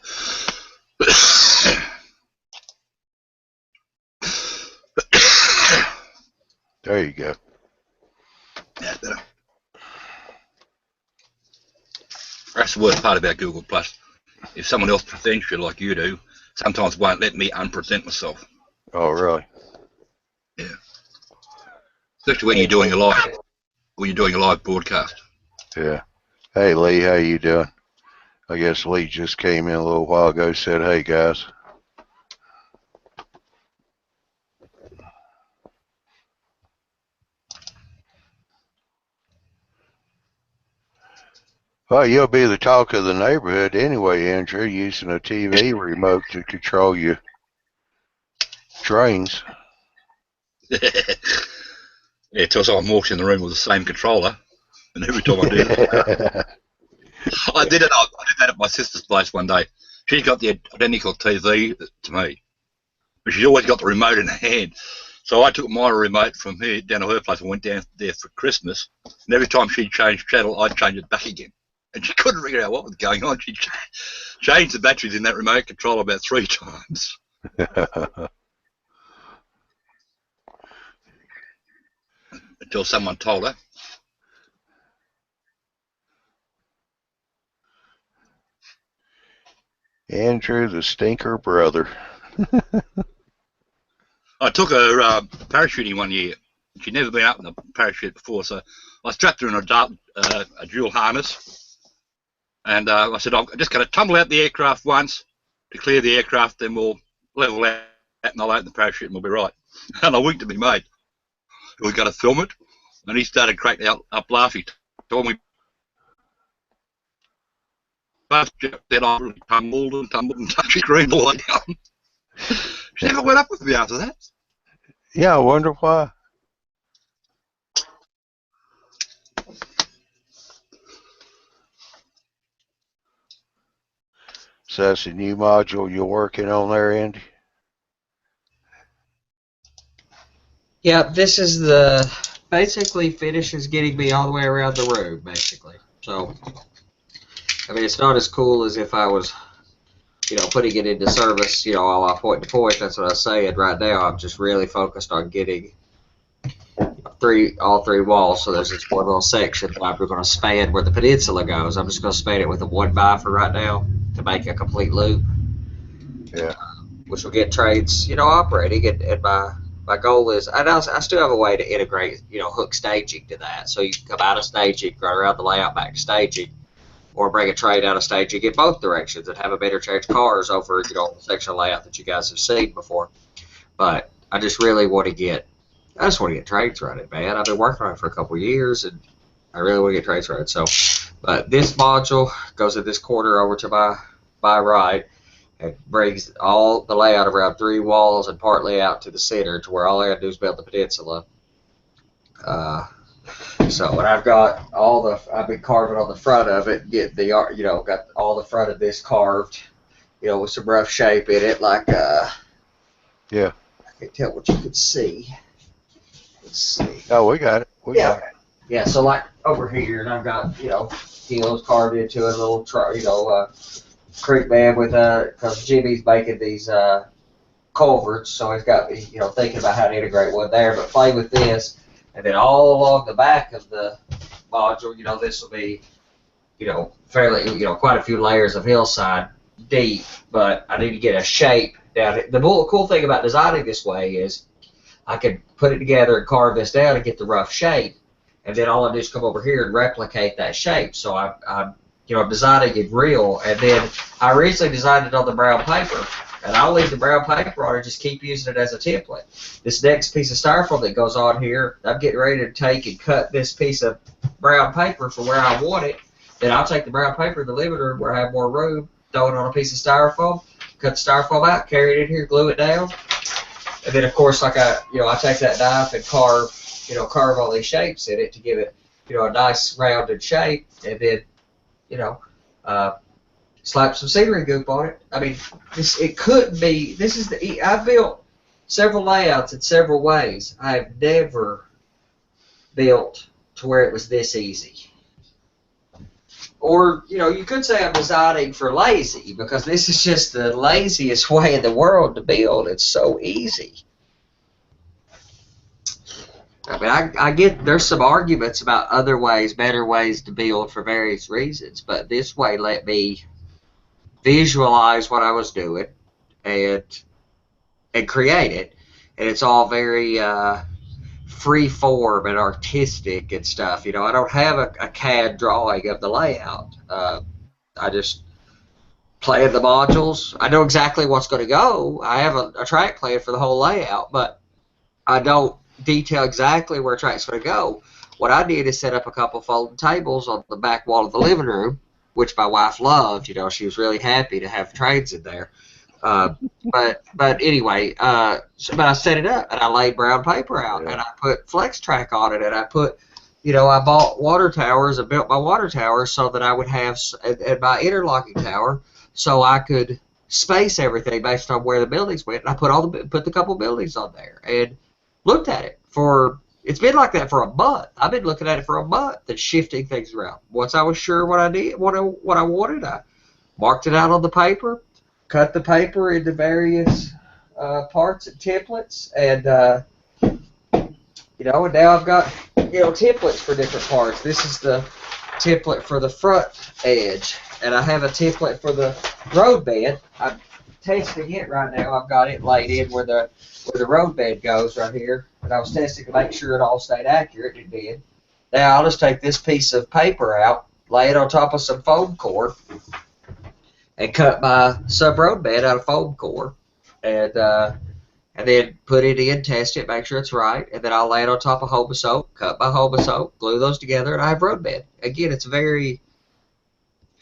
There you go. Yeah, better. That's the worst part about Google Plus. If someone else presents you like you do, sometimes it won't let me unpresent myself. Oh, really? Yeah. Especially when you're doing a live broadcast. Yeah. Hey, Lee, how you doing? I guess Lee just came in a little while ago, said, hey, guys. Well, you'll be the talk of the neighborhood anyway, Andrew, using a TV remote to control your trains. Yeah, till someone walks in the room with the same controller, and every time I do that, I did that at my sister's place one day. She's got the identical TV to me, but she's always got the remote in her hand. So I took my remote from here down to her place and went down there for Christmas. And every time she'd change channel, I'd change it back again. And she couldn't figure out what was going on. She changed the batteries in that remote control about 3 times. Until someone told her. Andrew, the stinker brother. I took her parachuting one year. She'd never been up in a parachute before, so I strapped her in a dual harness. And I said, I'm just going to tumble out the aircraft once to clear the aircraft, then we'll level out and I'll open the parachute and we'll be right. And I winked at my mate who was going to film it, and he started cracking up laughing. Told me, then I really tumbled and she screamed all the way down. She never went up with me after that. Yeah, I wonder why. So that's a new module you're working on there, Andy? Yeah, this is the basically finishes getting me all the way around the room, basically. So, I mean, it's not as cool as if I was, putting it into service, a la point to point. That's what I was saying. Right now, I'm just really focused on getting all three walls. So there's this one little section that I'm going to span where the peninsula goes. I'm just going to span it with a 1x for right now to make a complete loop. Yeah. Which will get trains, operating. And my goal is, and I still have a way to integrate, hook staging to that. So you can come out of staging, go around the layout back to staging, or bring a train out of staging in both directions and have them interchange cars over, the section layout that you guys have seen before. But I just really want to get trains running, man. I've been working on it for a couple of years, and I really want to get trains running. So, but this module goes in this corner over to my right. It brings all the layout around 3 walls and partly out to the center to where all I got to do is build the peninsula. So, and I've got I've been carving on the front of it, get the, got all the front of this carved, with some rough shape in it, like, yeah. I can't tell what you can see. Let's see. Oh, we got it. We got it. Yeah, so like over here, and I've got, hills carved into a little, creek bed with, because Jimmy's making these, culverts, so he's got me, thinking about how to integrate one there, but play with this. And then all along the back of the module, this will be, fairly, quite a few layers of hillside deep, but I need to get a shape down. The cool thing about designing this way is I can put it together and carve this down and get the rough shape, and then all I do is come over here and replicate that shape. So I'm designing it real, and then I originally designed it on the brown paper. And I'll leave the brown paper on and just keep using it as a template. This next piece of styrofoam that goes on here, I'm getting ready to take and cut this piece of brown paper for where I want it. Then I'll take the brown paper in the living room where I have more room, throw it on a piece of styrofoam, cut the styrofoam out, carry it in here, glue it down. And then, of course, like I take that knife and carve all these shapes in it to give it, a nice rounded shape. And then, slap some scenery goop on it. I mean, it couldn't be. I've built several layouts in several ways. I've never built to where it was this easy. Or, you could say I'm designing for lazy, because this is just the laziest way in the world to build. It's so easy. I mean, I get there's some arguments about other ways, better ways to build for various reasons, but this way let me visualize what I was doing and create it. and it's all very free form and artistic and stuff. You know, I don't have a CAD drawing of the layout. I just plan the modules. I know exactly what's going to go. I have a track plan for the whole layout, but I don't detail exactly where a track's going to go. What I did is set up a couple folding tables on the back wall of the living room, which my wife loved. You know, she was really happy to have trains in there. But anyway, but I set it up and I laid brown paper out and I put flex track on it and I put, you know, I bought water towers and built my water tower so that I would have and my interlocking tower so I could space everything based on where the buildings went. And I put the couple buildings on there and looked at it for. It's been like that for a month. I've been looking at it for a month and shifting things around. Once I was sure what I wanted, I marked it out on the paper, cut the paper into various parts and templates, and you know, and now I've got, you know, templates for different parts. This is the template for the front edge, and I have a template for the road bed. I'm testing it right now. I've got it laid in where the road bed goes right here, and I was testing to make sure it all stayed accurate. It did. Now I'll just take this piece of paper out, lay it on top of some foam core, and cut my sub road bed out of foam core, and then put it in, test it, make sure it's right, and then I'll lay it on top of Hoba soap, cut my Hoba soap, glue those together, and I have road bed. Again, it's a very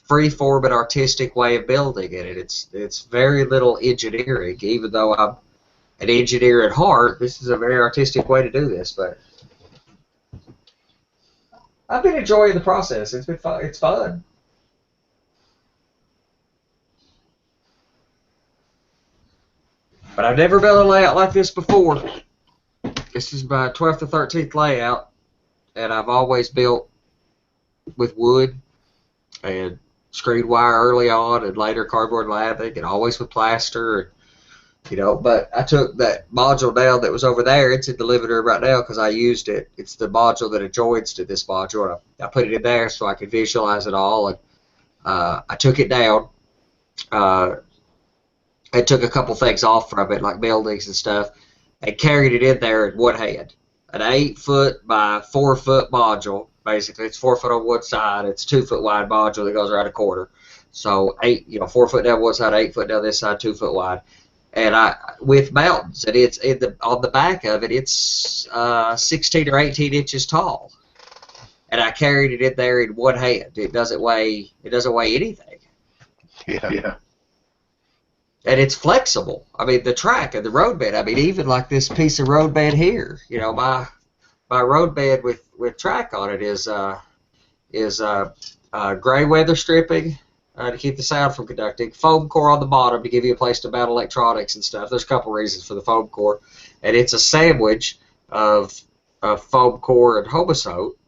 free-form and artistic way of building it. It's very little engineering, even though I'm an engineer at heart. This is a very artistic way to do this, but I've been enjoying the process. It's been fun. It's fun. But I've never built a layout like this before. This is my 12th or 13th layout, and I've always built with wood and screen wire early on, and later cardboard lathing, and always with plaster. And, you know, but I took that module down that was over there. It's in the living room right now because I used it. It's the module that adjoins to this module. And I put it in there so I could visualize it all. And I took it down. I took a couple things off from it, like buildings and stuff, and carried it in there in one hand. An 8-foot by 4-foot module. Basically, it's 4 foot on one side. It's 2 foot wide module that goes around a quarter. So 4 foot down one side, 8 foot down this side, 2 foot wide. And with mountains, and it's on the back of it, it's 16 or 18 inches tall. And I carried it in there in one hand. It doesn't weigh anything. Yeah. And it's flexible. I mean, the track and the road bed. I mean, even like this piece of road bed here. You know, my road bed with track on it is gray weather stripping to keep the sound from conducting. Foam core on the bottom to give you a place to mount electronics and stuff. There's a couple reasons for the foam core, and it's a sandwich of foam core and Hoba soap.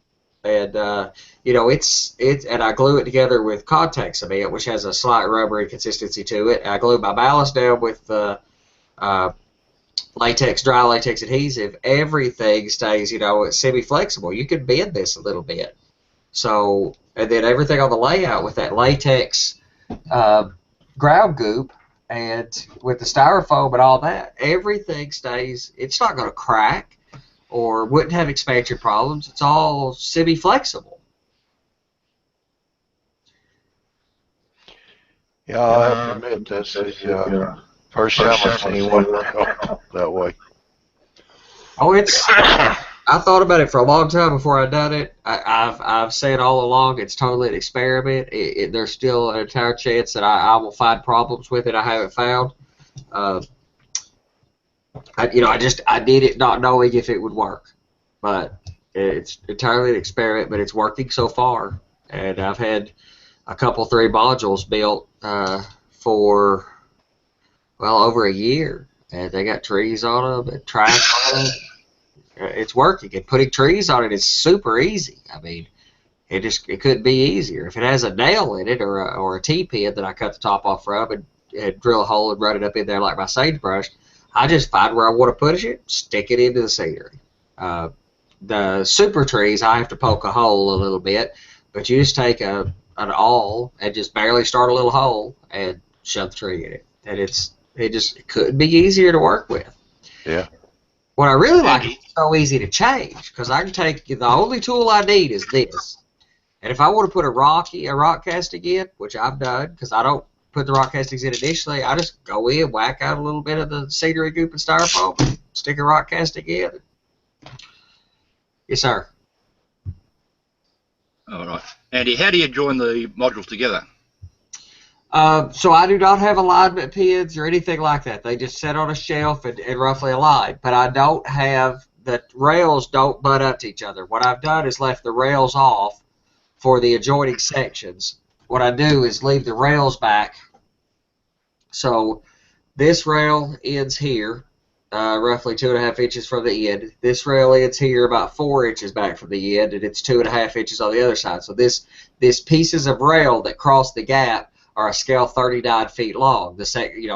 And you know, and I glue it together with contact cement, which has a slight rubbery consistency to it. I glue my ballast down with dry latex adhesive. Everything stays, you know, it's semi-flexible. You can bend this a little bit. So, and then everything on the layout with that latex ground goop and with the styrofoam and all that, everything stays. It's not going to crack or wouldn't have expansion problems. It's all semi-flexible. Yeah, I have to admit, this is first time I've seen one that way. Oh, I thought about it for a long time before I done it. I've said all along it's totally an experiment. There's still an entire chance that I will find problems with it I haven't found. I did it not knowing if it would work, but it's entirely an experiment. But it's working so far, and I've had a couple 3 modules built for over a year, and they got trees on them and tracks on them. It's working, and putting trees on it is super easy. I mean, it couldn't be easier. If it has a nail in it or a T-pin that I cut the top off from and drill a hole and run it up in there like my sagebrush, I just find where I want to put it, stick it into the scenery. The super trees, I have to poke a hole a little bit, but you just take an awl and just barely start a little hole and shove the tree in it. And it couldn't be easier to work with. Yeah. What I really like is it's so easy to change because I can take the only tool I need is this, and if I want to put a rock casting in, which I've done because I don't put the rock castings in initially, I just go in, whack out a little bit of the scenery goop and styrofoam, stick a rock casting in. Yes, sir. All right, Andy, how do you join the modules together? So I do not have alignment pins or anything like that. They just sit on a shelf and roughly align. But I don't have the rails don't butt up to each other. What I've done is left the rails off for the adjoining sections. What I do is leave the rails back. So this rail ends here, roughly 2.5 inches from the end. This rail ends here about 4 inches back from the end, and it's 2.5 inches on the other side. So this pieces of rail that cross the gap are a scale 39 feet long. A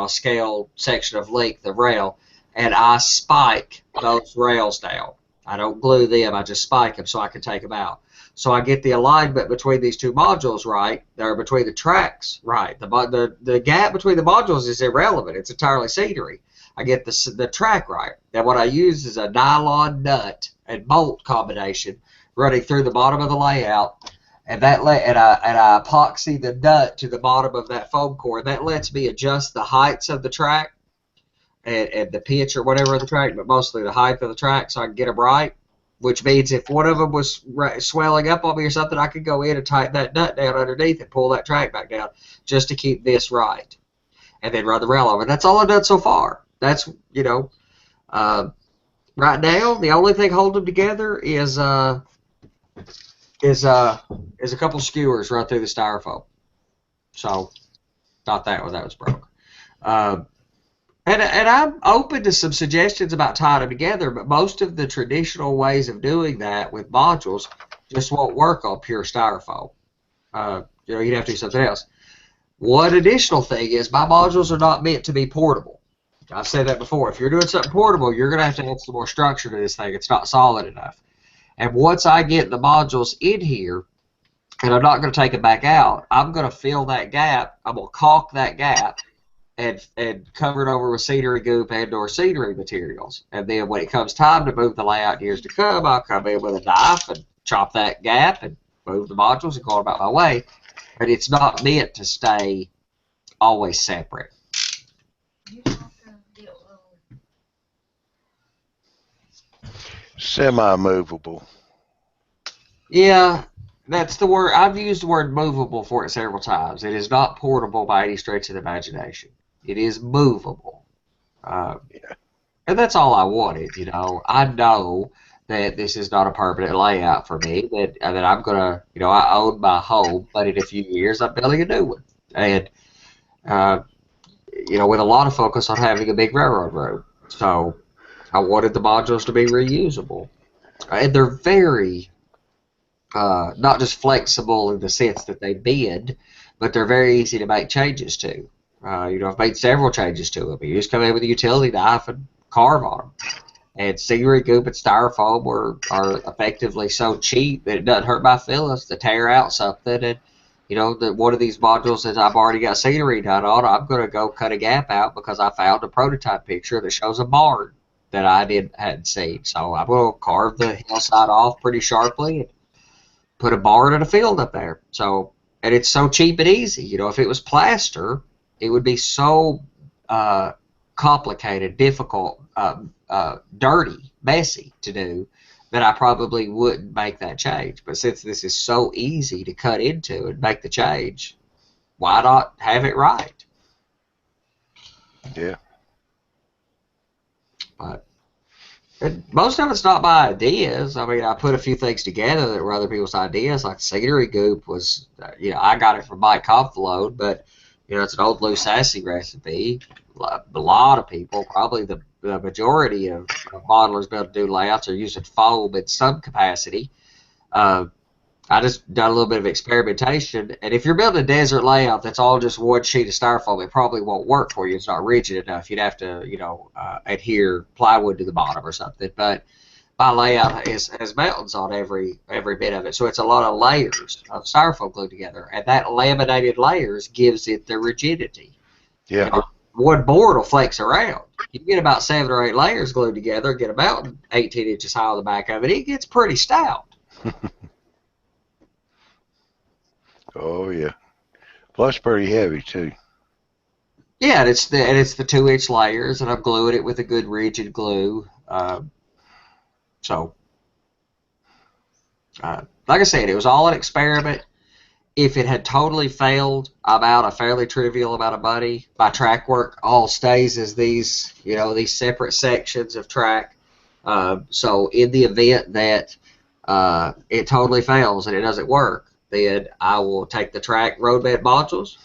scale section of length of rail, and I spike those rails down. I don't glue them. I just spike them so I can take them out. So I get the alignment between these two modules right, or between the tracks right. The gap between the modules is irrelevant. It's entirely scenery. I get the track right. And what I use is a nylon nut and bolt combination running through the bottom of the layout, and I epoxy the nut to the bottom of that foam core. That lets me adjust the heights of the track and the pitch or whatever of the track, but mostly the height of the track so I can get them right. Which means if one of them was swelling up on me or something, I could go in and tighten that nut down underneath and pull that track back down just to keep this right. And then run the rail over. That's all I've done so far. That's, right now, the only thing holding them together is a couple skewers right through the styrofoam. So, not that one. That was broke. And I'm open to some suggestions about tying them together, but most of the traditional ways of doing that with modules just won't work on pure styrofoam. You'd have to do something else. One additional thing is my modules are not meant to be portable. I've said that before. If you're doing something portable, you're going to have to add some more structure to this thing. It's not solid enough. And once I get the modules in here, and I'm not going to take them back out, I'm going to fill that gap. I'm going to caulk that gap and cover it over with scenery goop and or scenery materials. And then when it comes time to move the layout years to come, I'll come in with a knife and chop that gap and move the modules and go about my way. But it's not meant to stay always separate. Semi-movable. Yeah, that's the word. I've used the word movable for it several times. It is not portable by any stretch of the imagination. It is movable. And that's all I wanted, I know that this is not a permanent layout for me, that I'm going to, I own my home, but in a few years I'm building a new one. And, with a lot of focus on having a big railroad road. So I wanted the modules to be reusable. And they're very, not just flexible in the sense that they bend, but they're very easy to make changes to. I've made several changes to them. You just come in with a utility knife and carve on them. And scenery goop and styrofoam are effectively so cheap that it doesn't hurt my feelings to tear out something. And, that one of these modules that I've already got scenery done on, I'm going to go cut a gap out because I found a prototype picture that shows a barn that I hadn't seen. So I'm going to carve the hillside off pretty sharply and put a barn and a field up there. So, and it's so cheap and easy. If it was plaster, it would be so complicated, difficult, dirty, messy to do that I probably wouldn't make that change. But since this is so easy to cut into and make the change, why not have it right? Yeah. But most of it's not my ideas. I mean, I put a few things together that were other people's ideas, like scenery goop was, I got it from Mike Confalone, but, it's an old Lou Sassy recipe. A lot of people, probably the majority of modelers be able to do layouts are using foam in some capacity. I just done a little bit of experimentation, and if you're building a desert layout that's all just one sheet of styrofoam, it probably won't work for you. It's not rigid enough. You'd have to, adhere plywood to the bottom or something. But my layout has mountains on every bit of it, so it's a lot of layers of styrofoam glued together, and that laminated layers gives it the rigidity. Yeah. one board will flex around. You get about 7 or 8 layers glued together, get about 18 inches high on the back of it. It gets pretty stout. Oh yeah. Plus pretty heavy too. Yeah, and it's the 2-inch layers, and I'm gluing it with a good rigid glue. Like I said, it was all an experiment. If it had totally failed, I'm out a fairly trivial amount of money. My track work all stays as these separate sections of track. So in the event that it totally fails and it doesn't work, then I will take the track roadbed modules,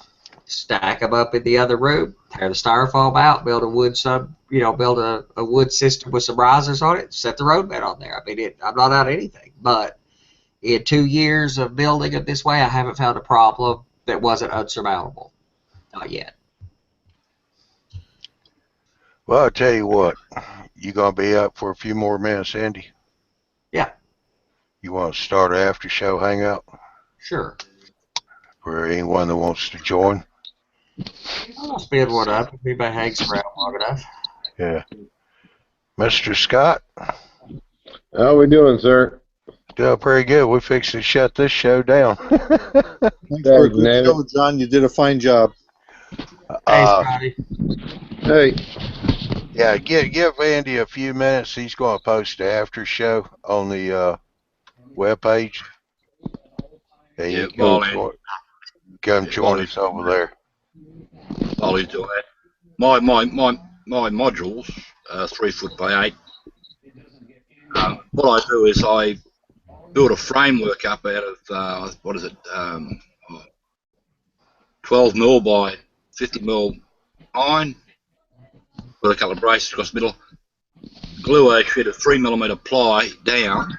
stack them up in the other room, tear the styrofoam out, build a wood a wood system with some risers on it, set the roadbed on there. I mean, I'm not out of anything, but in 2 years of building it this way, I haven't found a problem that wasn't unsurmountable. Not yet. Well, I'll tell you what. You gonna be up for a few more minutes, Andy? Yeah. You want to start an after show hangout Sure. for anyone that wants to join? I'll speed one up if anybody hangs around long enough. Yeah. Mr. Scott? How we doing, sir? Doing pretty good. We're fixing to shut this show down. Thanks for a good show, John. You did a fine job. Thanks, Scotty. Hey. Yeah, give Andy a few minutes. He's going to post the after show on the webpage. Yeah, come join us over there. While he's doing that, my modules are 3 foot by 8. What I do is I build a framework up out of 12 mil by 50 mil iron, put a couple of braces across the middle, glue a sheet of 3mm ply down.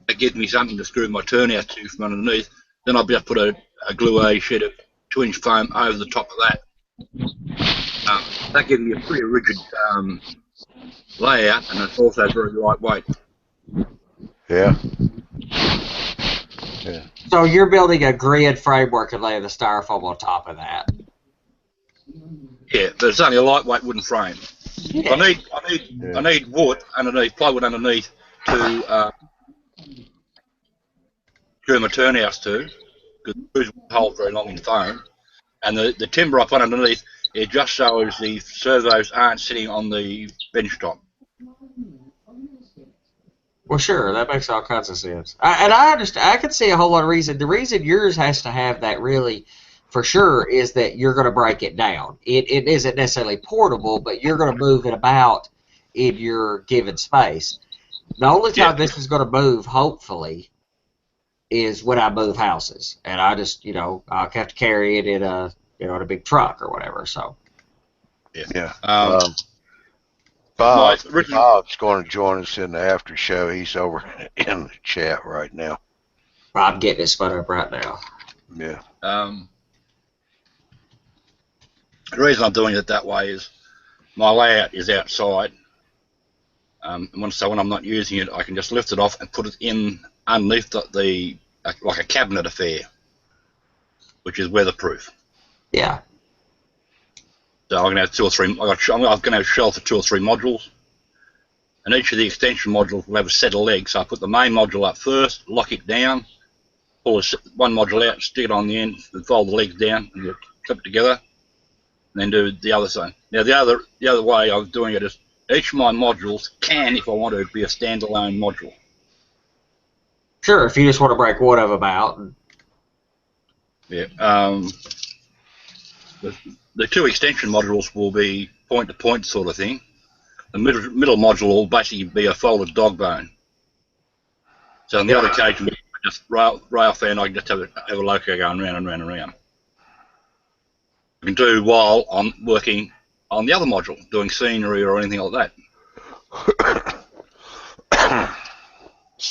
That gives me something to screw my turnout to from underneath. Then I'll be able to put a glue a sheet of 2-inch foam over the top of that. That gives me a pretty rigid layout, and it's also very lightweight. Yeah. So you're building a grid framework and laying the styrofoam on top of that. Yeah, but it's only a lightweight wooden frame. Yeah. I need wood underneath, plywood underneath to screw my turnouts to, because the screws won't hold very long in foam. And the timber I put underneath, it just so as the servos aren't sitting on the bench top. Well, sure, that makes all kinds of sense. I understand. I can see a whole lot of reason. The reason yours has to have that really, for sure, is that you're going to break it down. It isn't necessarily portable, but you're going to move it about in your given space. The only time this is going to move, hopefully, is when I move houses, and I just, I'll have to carry it in a big truck or whatever. So. Yeah. Bob's going to join us in the after show. He's over in the chat right now. I'm getting his phone up right now. Yeah. The reason I'm doing it that way is my layout is outside. So when I'm not using it, I can just lift it off and put it in underneath the like a cabinet affair, which is weatherproof. Yeah. So I'm going to have 2 or 3. I'm going to have a shelf for 2 or 3 modules, and each of the extension modules will have a set of legs. So I put the main module up first, lock it down, pull one module out, stick it on the end, and fold the legs down, and clip it together, and then do the other side. Now the other way of doing it is each of my modules can, if I want to, be a standalone module. Sure, if you just want to break one of them out. Yeah. The 2 extension modules will be point-to-point sort of thing. The middle module will basically be a folded dog bone. So on the other occasion, I just rail fan, and I can just have a loco going round and round and round. I can do while I'm working on the other module, doing scenery or anything like that.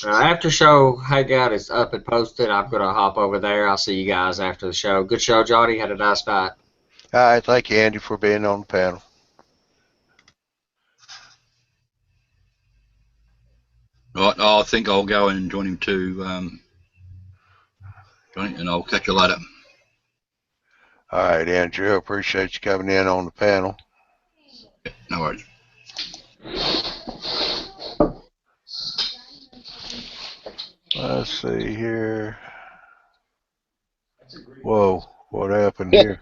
After show Hangout is up and posted, I'm going to hop over there. I'll see you guys after the show. Good show, Johnny. Had a nice night. All right. Thank you, Andy, for being on the panel. Right. I think I'll go and join him too, Johnny, and I'll catch you later. All right, Andrew, appreciate you coming in on the panel. No worries. Let's see here. Whoa, what happened here?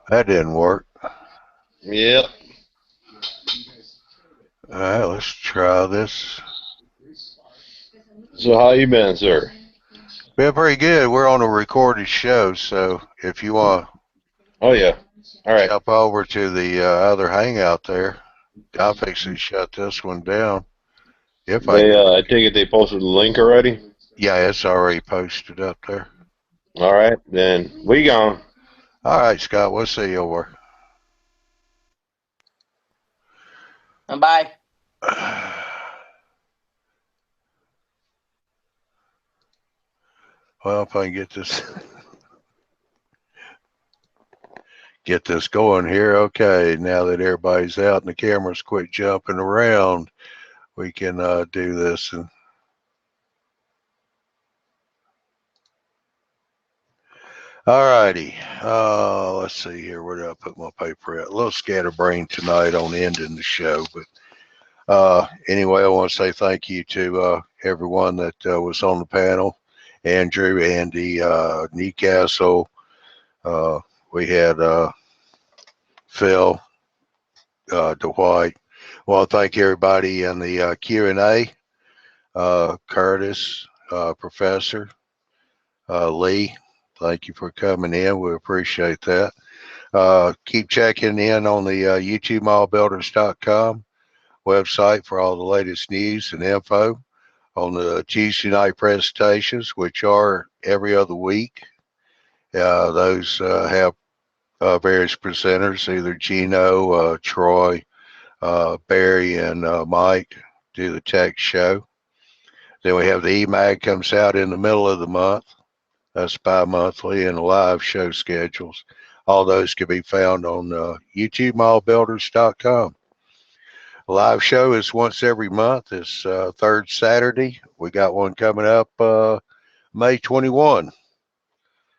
That didn't work. Yep. All right, let's try this. So how you been, sir? Been pretty good. We're on a recorded show, so if you want Oh yeah. All to right. jump over to the other Hangout there, I'll fix to shut this one down. If I can They get I take it they posted the link already. Yeah, it's already posted up there. All right, then we gone. All right, Scott, we'll see you over. Bye. Well, if I can get this going here. Okay, now that everybody's out and the cameras quit jumping around, we can do this. And all righty, let's see here. Where did I put my paper at? A little scatterbrained tonight on ending the show, but anyway, I want to say thank you to everyone that was on the panel. Andrew, Andy, Newcastle. We had Phil, Dwight. Well, thank everybody in the Q&A. Curtis, Professor, Lee, thank you for coming in. We appreciate that. Keep checking in on the YouTubeMallBuilders.com website for all the latest news and info on the Tuesday night presentations, which are every other week. Those have various presenters, either Gino, Troy, Barry, and Mike do the tech show. Then we have the EMAG comes out in the middle of the month. That's bi-monthly, and the live show schedules. All those can be found on YouTubeMallBuilders.com. The live show is once every month. It's third Saturday. We got one coming up May 21.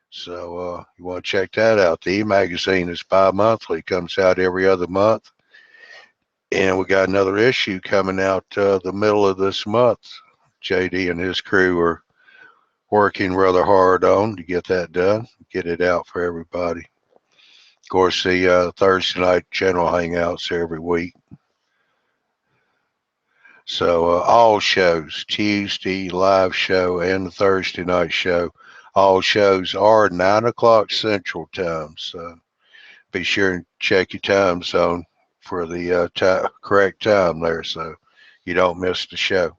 So you want to check that out. The e-magazine is bi-monthly, comes out every other month. And we got another issue coming out the middle of this month. JD and his crew are working rather hard on to get that done, get it out for everybody. Of course, the Thursday night general hangouts every week. So all shows, Tuesday live show and the Thursday night show, all shows are 9 o'clock Central Time. So be sure and check your time zone for the correct time there, so you don't miss the show.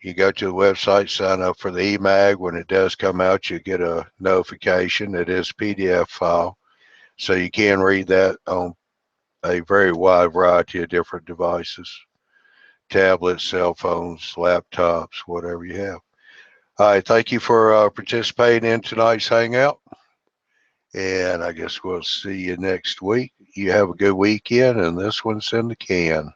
You go to the website, sign up for the eMag. When it does come out, you get a notification. It is a PDF file, so you can read that on a very wide variety of different devices, tablets, cell phones, laptops, whatever you have. All right, thank you for participating in tonight's Hangout, and I guess we'll see you next week. You have a good weekend, and this one's in the can.